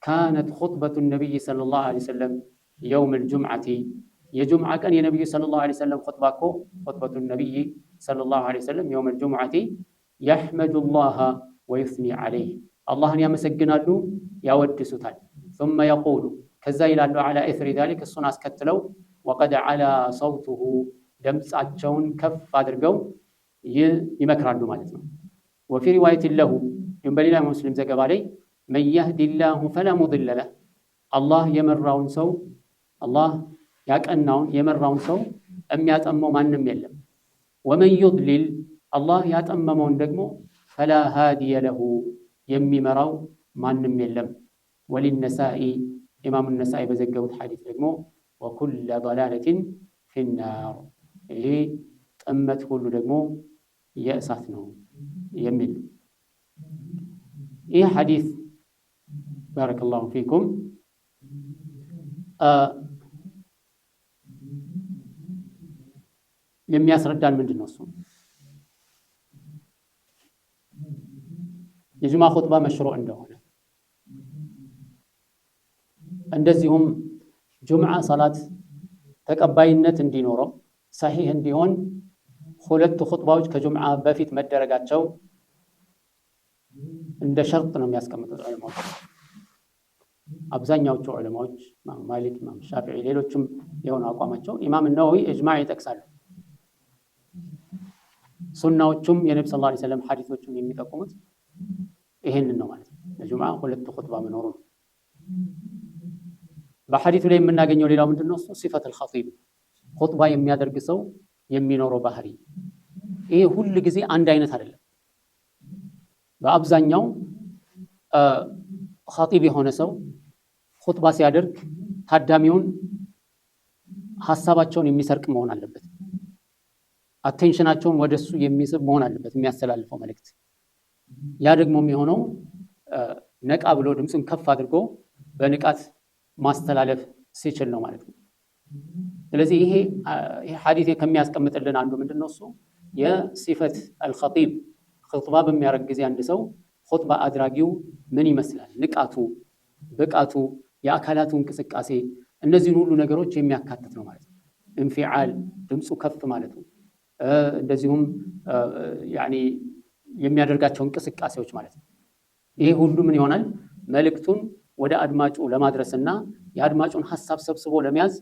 ካነት ኹጥበቱ ነቢይ ሰለላሁ ዐለይሂ ወሰለም የውመል ጁምዓቲ የጁምዓ ቀን የነቢዩ ሰለላሁ ዐለይሂ ወሰለም ኹጥባ እኮ ኹጥበቱ ነቢይ ሰለላሁ ዐለይሂ ወሰለም የውመል ጁምዓቲ የሕመዱላህ ወዩስኒ ዐለይህ አላህን ያመሰግናሉ ያወድሱታል። ثم የቁሉ ከዛ ይላሉ ዐላ ኢስሪ ዛሊክ እሱን አስከትለው ወቀድ ዐላ ሰውቱሁ ድምፃቸውን ከፍ አድርገው ይመክራሉ ማለት ነው። ወፊ ሪዋየትን ለሁ ይሁን በሌላ ሙስሊም ዘገባ ላይ መን የህዲላሁ ፈላ ሙድለ ለህ አላህ የመራውን ሰው አላህ ያቀናውን የመራውን ሰው የሚያጠመው ማንም የለም። ወመን ዩድሊል አላህ ያጠመመውን ደግሞ ፈላ ሃዲየ ለሁ የሚመራው ማንም የለም። ወሊነሳኢ ኢማሙ ነሳኢ በዘገቡት ሐዲስ ደግሞ ወኩለ ضላለትን ፊናር ይሄ ጥመት ሁሉ ደግሞ የእሳት ነው የሚል ይህ ሐዲስ ባረከላሁ ፊኩም የሚያስረዳን ምንድን ነው? እሱ የጁምዓ ኹጥባ መሽሩዕ እንደሆነ እንደዚሁም ጁምዓ ሰላት ተቀባይነት እንዲኖረው ሰሒህ እንዲሆን ሁለቱ ኹጥባዎች ከጁምዓ በፊት መደረጋቸው እንደ ሸርጥ ነው የሚያስቀምጡት ዑለማዎች። አብዛኛዎቹ ዑለማዎች ኢማም ማሊክ፣ ኢማም ሻፊዒ፣ ሌሎችም የሆነ አቋማቸው ኢማም ነወዊ ኢጅማዕ ይጠቅሳሉ። ሱናዎቹም የነቢ ሰለላሁ ዐለይሂ ወሰለም ሐዲሶቹም የሚጠቁሙት ይሄንን ነው ማለት ነው። ለጁምዓ ሁለት ኹጥባ መኖሩ ነው። በሐዲሱ ላይ የምናገኘው ሌላው ምንድን ነው? እሱ ሲፈቱል ኸጢብ ኹጥባ የሚያደርግ ሰው የሚኖረው ባህሪ ይሄ ሁል ጊዜ አንድ አይነት አይደለም። በአብዛኛው ኸጢብ የሆነ ሰው ኹጥባ ሲያደርግ ታዳሚውን ሀሳባቸውን የሚሰርቅ መሆን አለበት። አቴንሽናቸውን ወደሱ የሚስብ መሆን አለበት የሚያስተላልፈው መልእክት። ያ ደግሞ የሚሆነው ነቃ ብሎ ድምፁን ከፍ አድርጎ በንቃት ማስተላለፍ ሲችል ነው ማለት ነው። ስለዚህ ይሄ ሐዲስ ከሚያስቀምጥልን አንዱ ምንድነው እሱ የሲፈት አልኸጢብ ኹጥባ በሚያደርግ ጊዜ አንድ ሰው ኹጥባ አድራጊው ምን ይመስላል፣ ንቃቱ፣ ብቃቱ፣ የአካላቱ እንቅስቃሴ እነዚህን ሁሉ ነገሮች የሚያካትት ነው ማለት ነው። እንፊዓል ድምፁ ከፍ ማለቱ እንደዚሁም ያኒ የሚያደርጋቸው እንቅስቃሴዎች ማለት ነው። ይሄ ሁሉ ምን ይሆናል መልእክቱን ወደ አድማጩ ለማድረስና የአድማጩን ሐሳብ ሰብስቦ ለመያዝ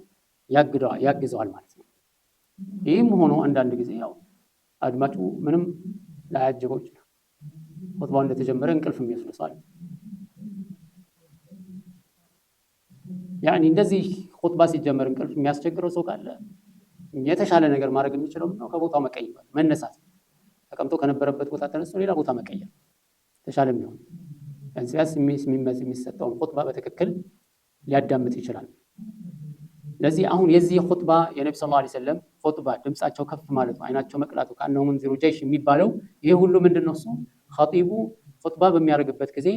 ያግዘዋል ማለት ነው። ይህም ሆኖ አንዳንድ ጊዜ ያው አድማጩ ምንም ላያጅበው ይችላል። ኹጥባው እንደተጀመረ እንቅልፍ የሚወስደዋል። ያኒ እንደዚህ ኹጥባ ሲጀመር እንቅልፍ የሚያስቸግረው ሰው ካለ የተሻለ ነገር ማድረግ የሚችለው ነው ከቦታው መቀየር፣ መነሳት፣ ተቀምጦ ከነበረበት ቦታ ተነስቶ ሌላ ቦታ መቀየር ተሻለ የሚሆን እንሲያስ የሚሰጠውን ኹጥባ በትክክል ሊያዳምጥ ይችላል። ለዚህ አሁን የዚህ ኹጥባ የነብዩ ሰለላሁ ዐለይሂ ወሰለም ኹጥባ ድምጻቸው ከፍ ማለቱ አይናቸው መቅላቱ ካነው መንዚሩ ጀይሽ የሚባለው ይሄ ሁሉ ምንድነው እሱ ኸጢቡ ኹጥባ በሚያደርግበት ጊዜ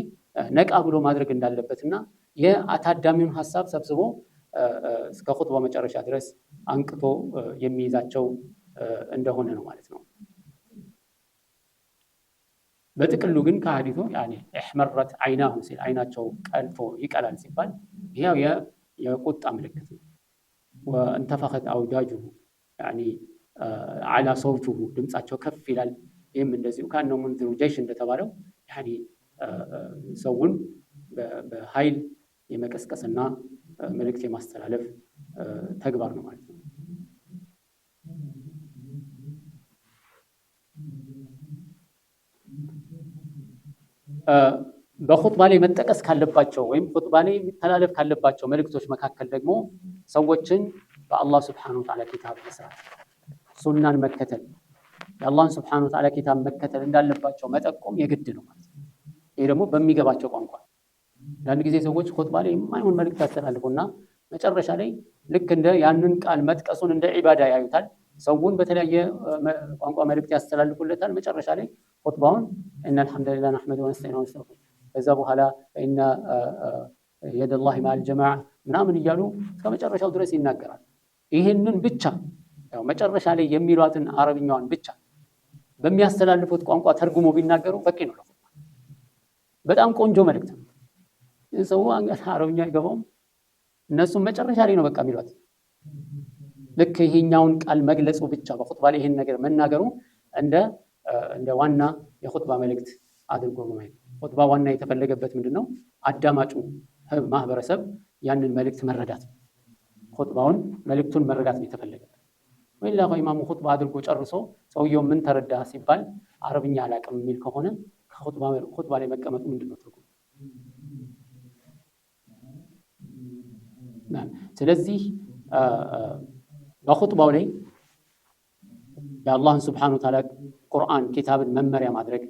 ነቃ ብሎ ማድረግ እንዳለበትና የአታዳሚውን ሐሳብ ሰብስቦ እስከ ኹጥባ መጨረሻ ድረስ አንቅቶ የሚይዛቸው እንደሆነ ነው ማለት ነው። በጥቅሉ ግን ከሐዲሱ ያኒ እህመረት አይናሁ ሲል አይናቸው ቀልቶ ይቀላል ሲባል ይሄው የቁጣ ምልክት ነው። ወእንተፈኸት አውዳጁሁ ያኒ አላ ሰውቱሁ ድምጻቸው ከፍ ይላል። ይህም እንደዚሁ ካነው መንዚሩ ጀይሽ እንደተባለው ያኒ ሰውን በኃይል የመቀስቀስና መልእክት የማስተላለፍ ተግባር ነው ማለት ነው። በኹጥባ ላይ መጠቀስ ካለባቸው ወይም ኹጥባ ላይ የሚተላለፍ ካለባቸው መልእክቶች መካከል ደግሞ ሰዎችን በአላህ ሱብሓነሁ ወተዓላ ኪታብ መስራት፣ ሱናን መከተል፣ የአላህን ሱብሓነሁ ወተዓላ ኪታብ መከተል እንዳለባቸው መጠቆም የግድ ነው ማለት ነው። ይሄ ደግሞ በሚገባቸው ቋንቋ አንዳንድ ጊዜ ሰዎች ኹጥባ ላይ የማይሆን መልእክት ያስተላልፉና መጨረሻ ላይ ልክ እንደ ያንን ቃል መጥቀሱን እንደ ዒባዳ ያዩታል። ሰውን በተለያየ ቋንቋ መልእክት ያስተላልፉለታል። መጨረሻ ላይ ኹጥባውን ኢነል ሐምደሊላህ ነሕመዱሁ ወነስተዒኑሁ ወነስተግፊሩህ ከዛ በኋላ ኢነ የደላሂ መዐል ጀማዓ ምናምን እያሉ ከመጨረሻው ድረስ ይናገራል። ይህንን ብቻ ያው መጨረሻ ላይ የሚሏትን አረብኛዋን ብቻ በሚያስተላልፉት ቋንቋ ተርጉሞ ቢናገሩ በቂ ነው ለኹጥባ። በጣም ቆንጆ መልእክት ነው። ሰው አረብኛ አይገባውም፣ እነሱም መጨረሻ ላይ ነው በቃ የሚሏት። ልክ ይሄኛውን ቃል መግለጹ ብቻ በኹጥባ ላይ ይሄን ነገር መናገሩ እንደ ዋና የኹጥባ መልእክት አድርጎ ማየት። ኹጥባ ዋና የተፈለገበት ምንድነው? አዳማጩ ማህበረሰብ ያንን መልእክት መረዳት፣ ኹጥባውን መልእክቱን መረዳት ነው የተፈለገበት። ወይላ ኢማሙ ኹጥባ አድርጎ ጨርሶ ሰውየው ምን ተረዳ ሲባል አረብኛ አላውቅም የሚል ከሆነ ኹጥባ ላይ መቀመጡ ምንድነው ትርጉም? ስለዚህ በኹጥባው ላይ የአላህን ሱብሓነሁ ወተዓላ ቁርአን ኪታብን መመሪያ ማድረግ፣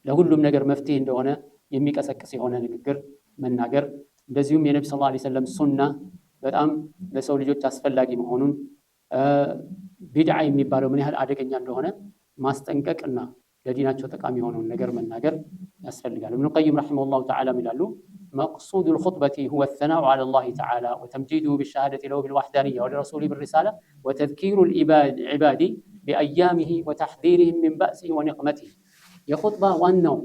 ለሁሉም ነገር መፍትሄ እንደሆነ የሚቀሰቅስ የሆነ ንግግር መናገር፣ እንደዚሁም የነብዩ ሰለላሁ ዐለይሂ ወሰለም ሱና በጣም ለሰው ልጆች አስፈላጊ መሆኑን፣ ቢድዓ የሚባለው ምን ያህል አደገኛ እንደሆነ ማስጠንቀቅና ለዲናቸው ጠቃሚ የሆነውን ነገር መናገር ያስፈልጋል። ኢብኑ ቀይም ረሒመሁላሁ ተዓላ ይላሉ مقصود الخطبة هو الثناء على الله تعالى وتمجيده بالشهادة له بالوحدانية ولرسوله بالرسالة وتذكير العباد بأيامه وتحذيرهم من بأسه ونقمته. የኹጥባ ዋናው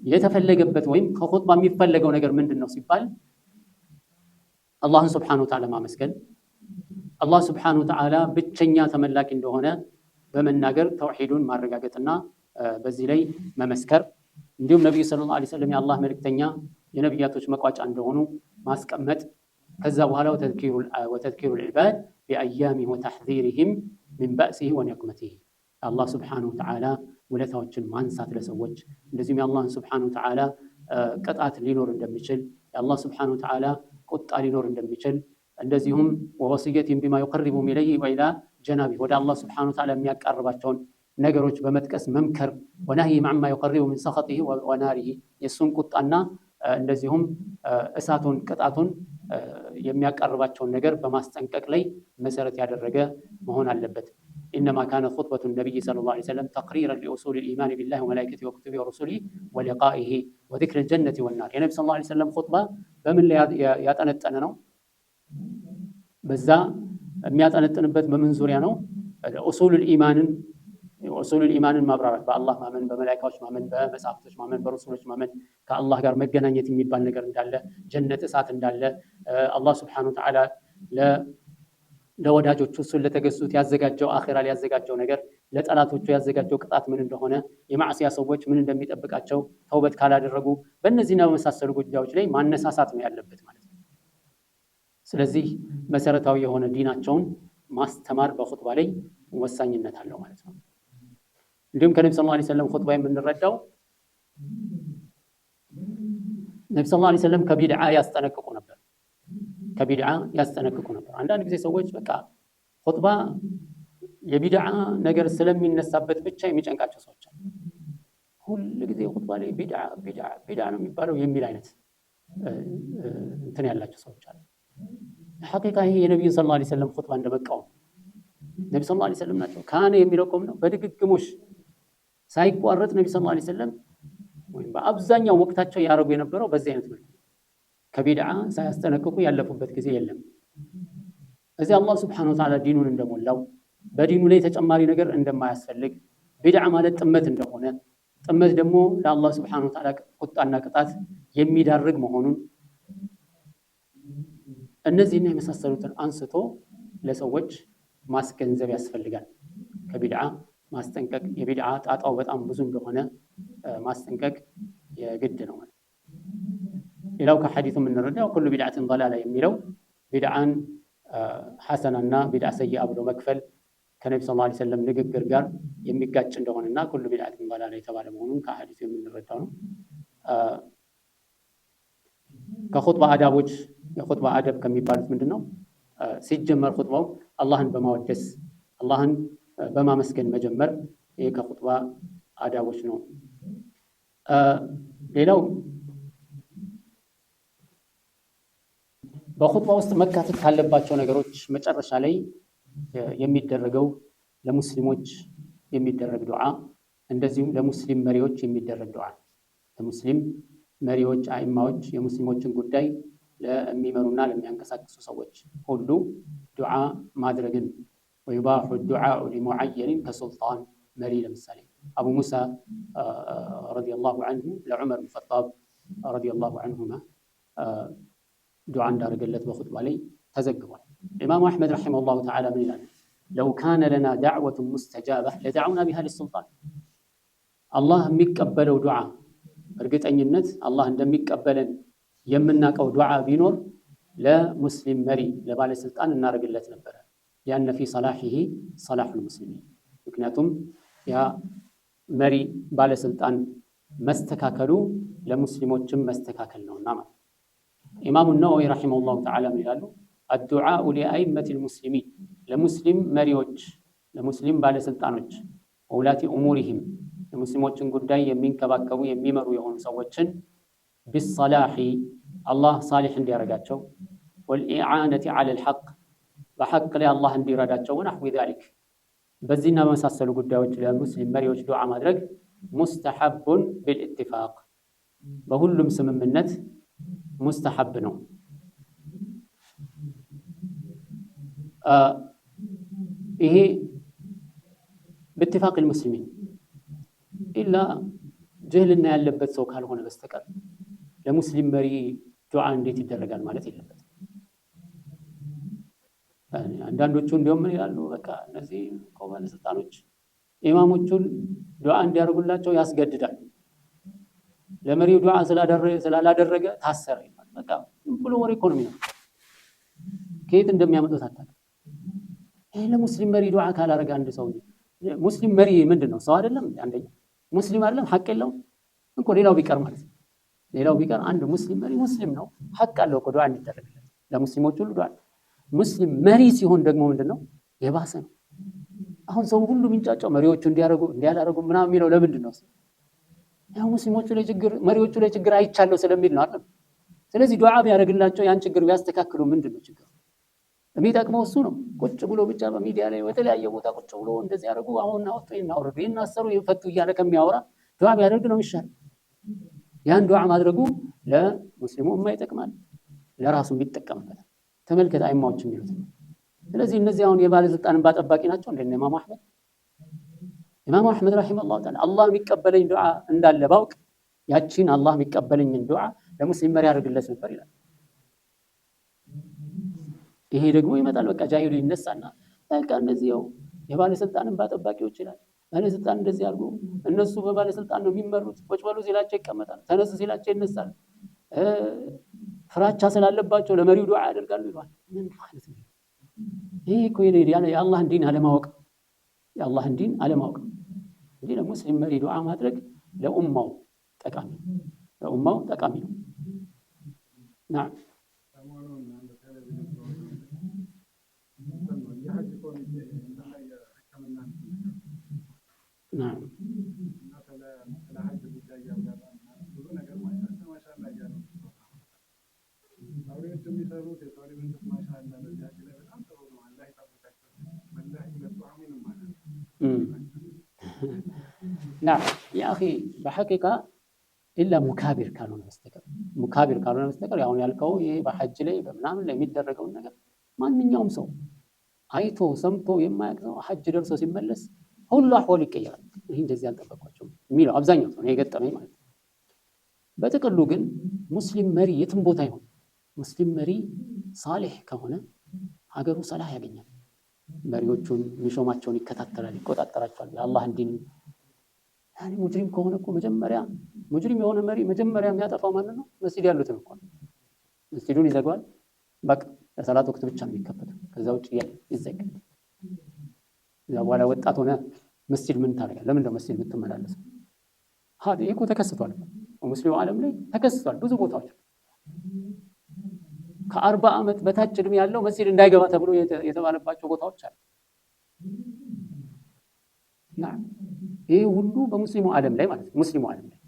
የተፈለገበት ወይም ከኹጥባ የሚፈለገው ነገር ምንድነው ሲባል አላህን ሱብሓነሁ ወተዓላ ማመስገን፣ አላህ ሱብሓነሁ ወተዓላ ብቸኛ ተመላኪ እንደሆነ በመናገር ተውሂዱን ማረጋገጥና በዚህ ላይ መመስከር፣ እንዲሁም ነብዩ ሰለላሁ ዐለይሂ ወሰለም የአላህ መልእክተኛ የነቢያቶች መቋጫ እንደሆኑ ማስቀመጥ፣ ከዛ በኋላ ወተዝኪሩል ዒባድ ቢአያሚሂ ወተሕዚሪሂም ሚን በእሲሂ ወኒቅመቲሂ አላህ ሱብሓነሁ ወተዓላ ውለታዎችን ማንሳት ለሰዎች፣ እንደዚሁም የአላህን ሱብሓነሁ ወተዓላ ቅጣት ሊኖር እንደሚችል፣ የአላህ ሱብሓነሁ ወተዓላ ቁጣ ሊኖር እንደሚችል፣ እንደዚሁም ወወሲየቲን ቢማ ዩቀርቡሁም ኢለይሂ ወኢላ ጀናቢሂ ወደ አላህ ሱብሓነሁ ወተዓላ የሚያቃርባቸውን ነገሮች በመጥቀስ መምከር፣ ወነህይ ዐማ ዩቀርቡ ሚን ሰኸጢሂ ወናሪሂ የእሱን ቁጣና እንደዚሁም እሳቱን ቅጣቱን የሚያቃርባቸውን ነገር በማስጠንቀቅ ላይ መሰረት ያደረገ መሆን አለበት። إنما كان خطبة النبي صلى الله عليه وسلم تقريرا لأصول الإيمان بالله وملائكته وكتبه ورسله ولقائه وذكر الجنة والنار. النبي صلى الله عليه وسلم خطبة بمن يتنتن ነው በዛ የሚያጠነጥንበት በምን ዙሪያ ነው? ኡሱሉል ኢማንን ማብራራት፣ በአላህ ማመን፣ በመላእክቶች ማመን፣ በመጽሐፍቶች ማመን፣ በረሱሎች ማመን፣ ከአላህ ጋር መገናኘት የሚባል ነገር እንዳለ፣ ጀነት እሳት እንዳለ፣ አላህ Subhanahu Wa Ta'ala ለወዳጆቹ እሱን ለተገዙት ያዘጋጀው አኺራ ላይ ያዘጋጀው ነገር፣ ለጠላቶቹ ያዘጋጀው ቅጣት ምን እንደሆነ፣ የማዕሲያ ሰዎች ምን እንደሚጠብቃቸው ተውበት ካላደረጉ፣ በእነዚህና በመሳሰሉ ጉዳዮች ላይ ማነሳሳት ነው ያለበት ማለት ነው። ስለዚህ መሰረታዊ የሆነ ዲናቸውን ማስተማር በኹጥባ ላይ ወሳኝነት አለው ማለት ነው። እንዲሁም ከነብዩ ሰለላሁ ዐለይሂ ወሰለም ኹጥባ የምንረዳው ነብዩ ሰለላሁ ዐለይሂ ወሰለም ከቢድዓ ያስጠነቅቁ ነበር። አንዳንድ ጊዜ ሰዎች በቃ ኹጥባ የቢድዓ ነገር ስለሚነሳበት ብቻ የሚጨንቃቸው ሰዎች አሉ። ሁሉ ጊዜ ኹጥባ ላይ ቢድዓ ነው የሚባለው የሚል አይነት እንትን ያላቸው ሰዎች አሉ። ሐቂቃ ይሄ የነብዩ ሰለላሁ ዐለይሂ ወሰለም ኹጥባ እንደመቃወም ነብዩ ሰለላሁ ዐለይሂ ወሰለም ናቸው። ካነ የሚለው ቆም ነው በድግግሞሽ ሳይቋረጥ ነብዩ ሰለላሁ ዐለይሂ ወሰለም ወይም በአብዛኛው ወቅታቸው ያረጉ የነበረው በዚህ አይነት መልኩ ከቢድዓ ሳያስጠነቅቁ ያለፉበት ጊዜ የለም። እዚህ አላህ Subhanahu Wa Ta'ala ዲኑን እንደሞላው በዲኑ ላይ ተጨማሪ ነገር እንደማያስፈልግ፣ ቢድዓ ማለት ጥመት እንደሆነ፣ ጥመት ደግሞ ለአላህ Subhanahu Wa Ta'ala ቁጣና ቅጣት የሚዳርግ መሆኑን እነዚህና የመሳሰሉትን አንስቶ ለሰዎች ማስገንዘብ ያስፈልጋል። ከቢድዓ ማስጠንቀቅ፣ የቢድዓ ጣጣው በጣም ብዙ እንደሆነ ማስጠንቀቅ የግድ ነው ማለት። ሌላው ከሐዲሱ የምንረዳው ኩሉ ቢድዓትን ضላላ የሚለው ቢድዓን ሐሰናና ቢድዓ ሰይአ ብሎ መክፈል ከነብዩ ሰለላሁ ዐለይሂ ወሰለም ንግግር ጋር የሚጋጭ እንደሆነና ኩሉ ቢድዓትን ضላላ የተባለ መሆኑን ከሐዲሱ የምንረዳው ነው። ከኹጥባ አዳቦች የኹጥባ አደብ ከሚባሉት ምንድነው? ሲጀመር ኹጥባው አላህን በማወደስ አላህን በማመስገን መጀመር፣ ይሄ ከኹጥባ አዳቦች ነው። ሌላው በኹጥባ ውስጥ መካተት ካለባቸው ነገሮች መጨረሻ ላይ የሚደረገው ለሙስሊሞች የሚደረግ ዱዓ፣ እንደዚሁም ለሙስሊም መሪዎች የሚደረግ ዱዓ። ለሙስሊም መሪዎች፣ አኢማዎች የሙስሊሞችን ጉዳይ ለሚመሩና ለሚያንቀሳቅሱ ሰዎች ሁሉ ዱዓ ማድረግን ወይባሑ ዱዓኡ ሊሙዐየንን ከሱልጣን መሪ፣ ለምሳሌ አቡ ሙሳ ረዲየላሁ ዐንሁ ለዑመር ብን ኸጣብ ረዲየላሁ ዐንሁማ ዱዓ እንዳደረገለት በኹጥባ ላይ ተዘግቧል። ኢማሙ አሕመድ ረሒመሁላሁ ተዓላ ምን ይላል? ለው ካነ ለና ዳዕወቱን ሙስተጃባ ለደዐውና ቢሃ ሊሱልጣን። አላህ የሚቀበለው ዱዓ እርግጠኝነት አላህ እንደሚቀበለን የምናውቀው ዱዓ ቢኖር ለሙስሊም መሪ ለባለስልጣን እናደርግለት ነበረ። ሊአነ ፊ ሰላሒሂ ሰላሑል ሙስሊሚን፣ ምክንያቱም ያ መሪ ባለስልጣን መስተካከሉ ለሙስሊሞችም መስተካከል ነውና ማለት። ኢማሙ ነወዊ ረሒመሁላሁ ተዓላ ምን ይላሉ? አዱዓኡ ሊአኢመቲል ሙስሊሚን፣ ለሙስሊም መሪዎች ለሙስሊም ባለስልጣኖች፣ ወውላቲ ኡሙሪሂም የሙስሊሞችን ጉዳይ የሚንከባከቡ የሚመሩ የሆኑ ሰዎችን ቢሰላሒ አላህ ሳሊሕ እንዲያረጋቸው፣ ወልኢዓነቲ ዐለል ሐቅ በሐቅ ላይ አላህ እንዲረዳቸው፣ ወነሕዊ ዛሊክ በዚህና በመሳሰሉ ጉዳዮች ለሙስሊም መሪዎች ዱዓ ማድረግ ሙስተሐቡን ቢልኢትፋቅ በሁሉም ስምምነት ሙስተሐብ ነው። ይሄ በኢትፋቅ ሙስሊሚን ኢላ ጅህልና ያለበት ሰው ካልሆነ በስተቀር ለሙስሊም መሪ ዱዓ እንዴት ይደረጋል ማለት የለበትም። አንዳንዶቹ እንዲያውም ምን ይላሉ? በቃ እነዚህ ባለስልጣኖች ኢማሞቹን ዱዓ እንዲያደርጉላቸው ያስገድዳል። ለመሪው ዱዓ ስላላደረገ ታሰረ ይባል። በቃ ብሎ ወሬ ኢኮኖሚ ነው። ከየት እንደሚያመጡት አታውቅም። ይሄ ለሙስሊም መሪ ዱዓ ካላረገ አንድ ሰው ሙስሊም መሪ ምንድነው? ሰው አይደለም? አንደኛ ሙስሊም አይደለም? ሐቅ የለውም እኮ። ሌላው ቢቀር ማለት ነው። ሌላው ቢቀር አንድ ሙስሊም መሪ ሙስሊም ነው፣ ሐቅ አለው እኮ ዱዓ እንዲደረግለት ለሙስሊሞች ሁሉ ዱዓ። ሙስሊም መሪ ሲሆን ደግሞ ምንድነው? የባሰ ነው። አሁን ሰው ሁሉ የሚንጫጫው መሪዎቹ እንዲያላረጉ ምናምን የሚለው ለምንድን ነው? ያው ሙስሊሞቹ ላይ ችግር መሪዎቹ ላይ ችግር አይቻለው ስለሚል ነው አይደል? ስለዚህ ዱዓ ቢያደርግላቸው ያን ችግር ቢያስተካክሉ ምንድነው ችግሩ? የሚጠቅመው እሱ ነው። ቁጭ ብሎ ብቻ በሚዲያ ላይ በተለያየ ቦታ ቁጭ ብሎ እንደዚህ ያደርጉ አሁን አወጡ ይናወርዱ ይናሰሩ ይፈቱ እያለ ከሚያወራ ዱዓ ቢያደርግ ነው ይሻል። ያን ዱዓ ማድረጉ ለሙስሊሙ ይጠቅማል፣ ለራሱም ይጠቀምበታል። ተመልከት አይማዎች የሚሉት። ስለዚህ እነዚህ አሁን የባለስልጣን እንባ ጠባቂ ናቸው እንደ ኢማሙ አህመድ። ኢማሙ አህመድ ረሂመሁላህ ተዓላ አላህ የሚቀበለኝ ዱዓ እንዳለ ባውቅ ያቺን አላህ የሚቀበለኝን ዱዓ ለሙስሊም መሪ ያደርግለት ነበር ይላል። ይሄ ደግሞ ይመጣል በቃ ጃሂሉ ይነሳና በቃ እነዚህ የባለስልጣን እንባ ጠባቂዎች ይላል። ባለስልጣን እንደዚህ አድርጎ እነሱ በባለስልጣን ነው የሚመሩት። ቁጭ በሉ ሲላቸው ይቀመጣል፣ ተነሱ ሲላቸው ይነሳል። ፍራቻ ስላለባቸው ለመሪው ዱዓ ያደርጋሉ ይሏል። ምን ማለት ነው? ይሄ እኮ የአላህን ዲን አለማወቅ የአላህን ዲን አለማወቅ እንጂ ለሙስሊም መሪ ዱዓ ማድረግ ለኡማው ጠቃሚ ነው። ናም ናም ያ አኺ በሐቂቃ ኢላ ሙካቢር ካልሆነ በስተቀር ያሁን ያልከው ይሄ በሐጅ ላይ በምናምን ላይ የሚደረገውን ነገር ማንኛውም ሰው አይቶ ሰምቶ የማያውቅ ሰው ሐጅ ደርሶ ሲመለስ ሁሉ አህዋሉ ይቀየራል። ይሄ እንደዚህ አልጠበቅኳቸውም የሚለው አብዛኛው ሰው ነው የገጠመኝ ማለት ነው። በጥቅሉ ግን ሙስሊም መሪ የትም ቦታ ይሁን ሙስሊም መሪ ሳሊህ ከሆነ ሀገሩ ሰላህ ያገኛል። መሪዎቹን የሚሾማቸውን ይከታተላል፣ ይቆጣጠራቸዋል። የአላህን ዲን ያኔ ሙጅሪም ከሆነ እኮ ሙጅሪም የሆነ መሪ መጀመሪያ የሚያጠፋው ማንን ነው? መስጂድ ያሉትን እኮ መስጂዱን ይዘጋዋል። በቃ ለሰላት ወቅት ብቻ ነው የሚከፈተው፣ ከዛ ውጭ ይዘጋል። እዛ በኋላ ወጣት ሆነ መስጂድ ምን ታደርጋለህ? ለምን ነው መስጂድ የምትመላለሰው? ይሄ እኮ ተከስቷል፣ ሙስሊሙ ዓለም ላይ ተከስቷል። ብዙ ቦታዎች ከ40 ዓመት በታች እድሜ ያለው መስጂድ እንዳይገባ ተብሎ የተባለባቸው ቦታዎች አሉ። ይሄ ሁሉ በሙስሊሙ ዓለም ላይ ማለት ነው። ሙስሊሙ ዓለም ላይ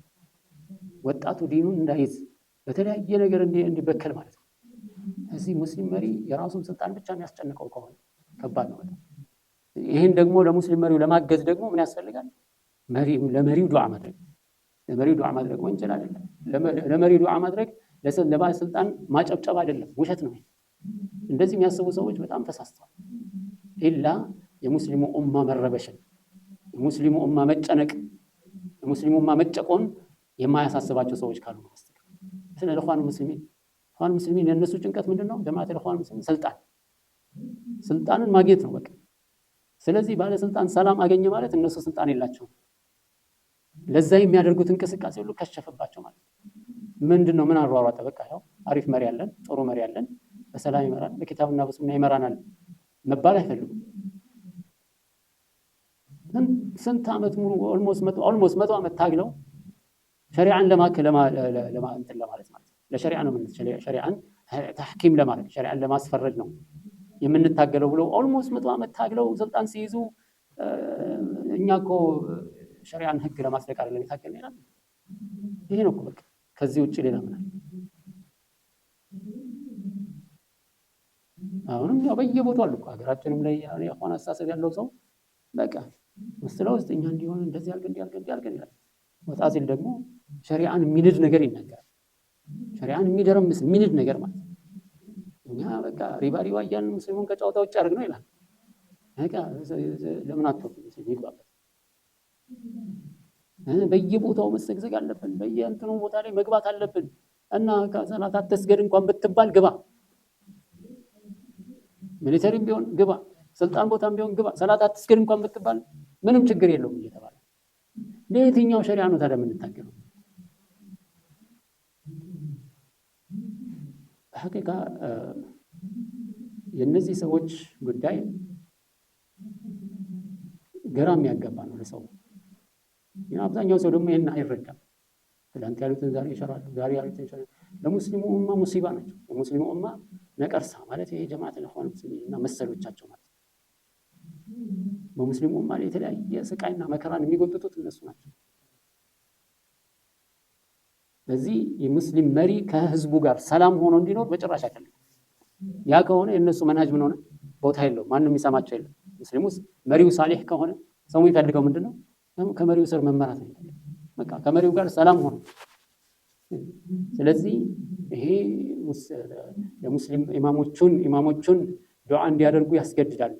ወጣቱ ዲኑን እንዳይዝ በተለያየ ነገር እንዲበከል ማለት ነው። እዚህ ሙስሊም መሪ የራሱን ስልጣን ብቻ የሚያስጨንቀው ከሆነ ከባድ ነው በጣም። ይህን ደግሞ ለሙስሊም መሪው ለማገዝ ደግሞ ምን ያስፈልጋል? ለመሪው ዱዓ ማድረግ። ለመሪው ዱዓ ማድረግ ወንጀል አይደለም። ለመሪው ዱዓ ማድረግ ለባለስልጣን ማጨብጨብ አይደለም፣ ውሸት ነው። እንደዚህ የሚያስቡ ሰዎች በጣም ተሳስተዋል። ኢላ የሙስሊሙ ኡማ መረበሽን፣ የሙስሊሙ ኡማ መጨነቅ፣ የሙስሊሙ ኡማ መጨቆን የማያሳስባቸው ሰዎች ካሉ በስተቀር ስለ ኢኽዋን ሙስሊሚን የነሱ ጭንቀት ምንድነው? ጀማዓት ኢኽዋን ሙስሊሚን ስልጣንን ማግኘት ነው በቃ። ስለዚህ ባለስልጣን ሰላም አገኘ ማለት እነሱ ስልጣን የላቸውም። ለዛ የሚያደርጉት እንቅስቃሴ ሁሉ ከሸፈባቸው ማለት ነው። ምንድነው? ምን አሯሯጠ? በቃ ያው አሪፍ መሪ ያለን፣ ጥሩ መሪ ያለን፣ በሰላም ይመራል፣ በኪታብና በሱና ይመራናል መባል አይፈልጉም። ስንት ዓመት ሙሉ ኦልሞስት 100 ዓመት ታግለው ሸሪዓን ለማለት ማለት ለሸሪዓ ነው ሸሪዓን ተሕኪም ለማድረግ ሸሪዓን ለማስፈረድ ነው የምንታገለው ብለው ኦልሞስት 100 ዓመት ታግለው ስልጣን ሲይዙ እኛ እኮ ሸሪዓን ህግ ለማስለቅ አይደለም የታገልን ይላል። ይሄ ነው እኮ በቃ። ከዚህ ውጭ ሌላ ምን አለ? አሁንም ያው በየቦታው አሉ እኮ ሀገራችንም ላይ የኢኽዋን አስተሳሰብ ያለው ሰው በቃ መስለው ውስጥ እኛ እንዲሆን እንደዚህ ያልገን ይላል። ወጣ ሲል ደግሞ ሸሪዓን የሚንድ ነገር ይናገራል። ሸሪዓን የሚደረምስ የሚንድ ነገር ማለት እኛ በቃ ሪባ እያልን ሙስሊሙን ከጨዋታ ውጭ አድርግ ነው ይላል። በቃ ለምን አትወጡ ይባላል። በየቦታው መሰግሰግ አለብን፣ በየእንትኑ ቦታ ላይ መግባት አለብን እና ከሰላት አትስገድ እንኳን ብትባል ግባ፣ ሚሊተሪም ቢሆን ግባ፣ ስልጣን ቦታም ቢሆን ግባ፣ ሰላት አትስገድ እንኳን ብትባል ምንም ችግር የለውም እየተባለ ለየትኛው ሸሪዓ ነው ታዲያ የምንታገለው? በሐቂቃ የእነዚህ ሰዎች ጉዳይ ገራም ያገባ ነው ለሰው። አብዛኛው ሰው ደግሞ ይሄን አይረዳም። ትላንት ያሉትን ዛሬ ይሸራሉ፣ ዛሬ ያሉትን ይሸራሉ። ለሙስሊሙ ኡማ ሙሲባ ናቸው። የሙስሊሙ ኡማ ነቀርሳ ማለት ይሄ ጀማዓት ኢኽዋን ሙስሊሚን እና መሰሎቻቸው ማለት በሙስሊሙ ኡማ ላይ የተለያየ ስቃይና መከራን የሚጎትቱት እነሱ ናቸው። በዚህ የሙስሊም መሪ ከህዝቡ ጋር ሰላም ሆኖ እንዲኖር በጭራሽ አይፈልግም። ያ ከሆነ የእነሱ መንሃጅ ምን ሆነ? ቦታ የለውም። ማንም የሚሰማቸው የለም። ሙስሊም ውስጥ መሪው ሳሊሕ ከሆነ ሰው የሚፈልገው ምንድን ነው? ከመሪው ስር መመራት ነው። በቃ ከመሪው ጋር ሰላም ሆነ። ስለዚህ ይሄ የሙስሊም ኢማሞቹን ዱዓ እንዲያደርጉ ያስገድዳል።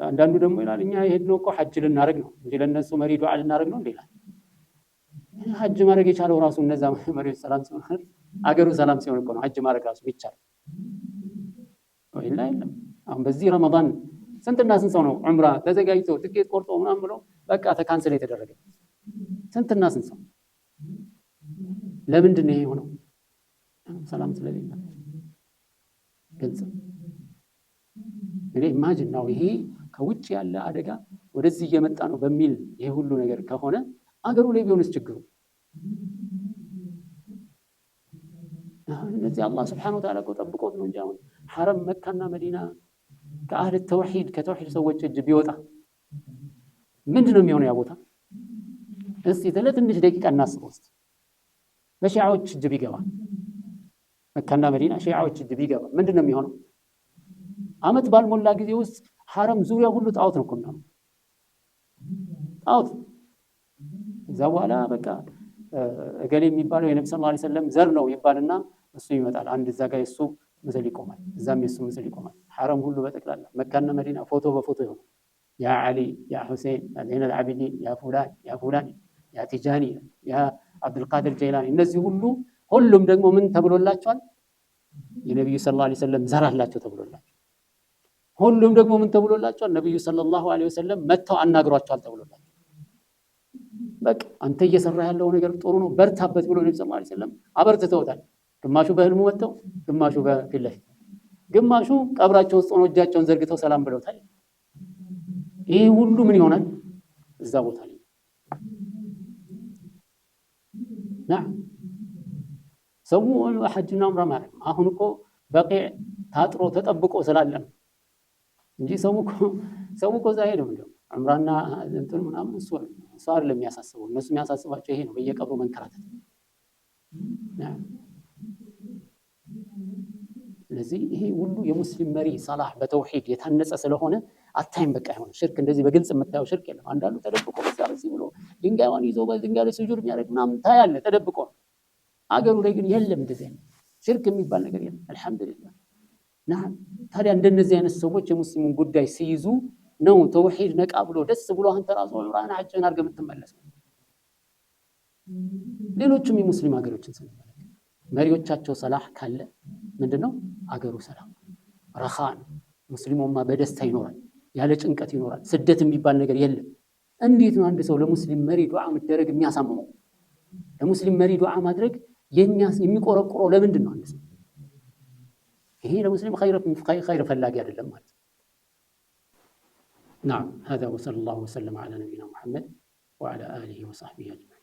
አንዳንዱ ደግሞ ይላል እኛ የሄድነው እኮ ሐጅ ልናደርግ ነው እንጂ ለእነሱ መሪ ዱዓ ልናደርግ ነው እንዴ ይላል። ሐጅ ማድረግ የቻለው ራሱ እነዛ መሪዎች ሰላም ሲሆን አገሩ ሰላም ሲሆን እኮ ነው ሐጅ ማድረግ ራሱ ይቻላል። ወይላ የለም። አሁን በዚህ ረመዳን ስንትና ስንት ሰው ነው ዑምራ ተዘጋጅቶ ትኬት ቆርጦ ምናምን ብሎ በቃ ተካንሰል የተደረገ? ስንትና ስንት ሰው። ለምንድን ነው ይሄ የሆነው? ሰላም ስለሌለ። ግልጽ እንግዲህ ኢማጂን ነው ይሄ ከውጭ ያለ አደጋ ወደዚህ እየመጣ ነው በሚል ይሄ ሁሉ ነገር ከሆነ አገሩ ላይ ቢሆንስ ችግሩ? እነዚህ አላህ ስብሐነሁ ወተዓላ እኮ ጠብቆት ነው እንጂ አሁን ሐረም መካና መዲና ከአህል ተውሂድ ከተውሂድ ሰዎች እጅ ቢወጣ ምንድን ነው የሚሆነው ያ ቦታ? እስቲ ለትንሽ ደቂቃ እናስበው። እስቲ በሺዓዎች እጅ ቢገባ መካና መዲና ሺዓዎች እጅ ቢገባ ምንድን ነው የሚሆነው? ዓመት ባልሞላ ጊዜ ውስጥ ሐረም ዙሪያ ሁሉ ጣዖት ነው እኮ የሚሆነው። ጣዖት እዛ በኋላ በቃ እገሌ የሚባለው የነብዩ ሰለላሁ ዐለይሂ ወሰለም ዘር ነው ይባልና እሱ ይመጣል። አንድ እዛ ጋር የሱ ምስል ይቆማል፣ እዛም የሱ ምስል ይቆማል። ሐረም ሁሉ በጠቅላላ መካና መዲና ፎቶ በፎቶ ይሆናል። ያ ዓሊ፣ ያ ሁሴን፣ ያ ዘይነል ዓቢዲን፣ ያ ፉላን፣ ያ ፉላን፣ ያ ቲጃኒ፣ ያ አብዱልቃድር ጀይላኒ። እነዚህ ሁሉም ደግሞ ምን ተብሎላቸዋል? የነብዩ ሰለላሁ ዐለይሂ ወሰለም ዘር አላቸው ተብሎላቸው። ሁሉም ደግሞ ምን ተብሎላቸዋል? ነብዩ ሰለላሁ ዐለይሂ ወሰለም መጥተው አናግሯቸዋል ተብሎላቸው። በቃ አንተ እየሰራ ያለው ነገር ጥሩ ነው በርታበት ብሎ ነብዩ ሰለላሁ ዐለይሂ ወሰለም አበርትተውታል። ግማሹ በህልሙ መጥተው፣ ግማሹ በፊት ለፊት፣ ግማሹ ቀብራቸው ውስጥ ሆነው እጃቸውን ዘርግተው ሰላም ብለውታል። ይሄ ሁሉ ምን ይሆናል? እዛ ቦታ ላይ ሰው ሐጅና ዑምራ ማለት ነው። አሁን እኮ በቂዕ ታጥሮ ተጠብቆ ስላለ ነው እንጂ ሰው እኮ እዛ ሄደው እንደው ዑምራና እንትን ምናምን እሱ አይደለም የሚያሳስበው። እነሱ የሚያሳስባቸው ይሄ ነው፣ በየቀብሩ መንከራተት። ስለዚህ ይሄ ሁሉ የሙስሊም መሪ ሰላህ በተውሂድ የታነጸ ስለሆነ አታይም። በቃ ይሆነ ሽርክ እንደዚህ በግልጽ የምታየው ሽርክ የለም። አንዳንዱ ተደብቆ በዚህ ብሎ ድንጋይዋን ይዞ በድንጋይ ላይ ስጁድ የሚያደርግ ምናምን ታያለህ፣ ተደብቆ ነው። አገሩ ላይ ግን የለም፣ እንደዚህ አይነት ሽርክ የሚባል ነገር የለም። አልሐምዱሊላህ። ታዲያ እንደነዚህ አይነት ሰዎች የሙስሊሙን ጉዳይ ሲይዙ ነው ተውሂድ ነቃ ብሎ ደስ ብሎ አንተ ራስህ ዑምራህን ሐጅህን አድርገህ የምትመለሰው። ሌሎችም የሙስሊም ሀገሮችን ስንመለከት መሪዎቻቸው ሰላህ ካለ ምንድነው አገሩ ሰላም ረኻ ነው። ሙስሊሙማ በደስታ ይኖራል፣ ያለ ጭንቀት ይኖራል። ስደት የሚባል ነገር የለም። እንዴት ነው አንድ ሰው ለሙስሊም መሪ ዱዓ መደረግ የሚያሳምመው? ለሙስሊም መሪ ዱዓ ማድረግ የሚቆረቆረው ለምንድን ነው? አንድ ሰው ይሄ ለሙስሊም ኸይር ፈላጊ አይደለም ማለት ነው። نعم هذا وصلى الله وسلم على نبينا محمد وعلى آله وصحبه أجمعين.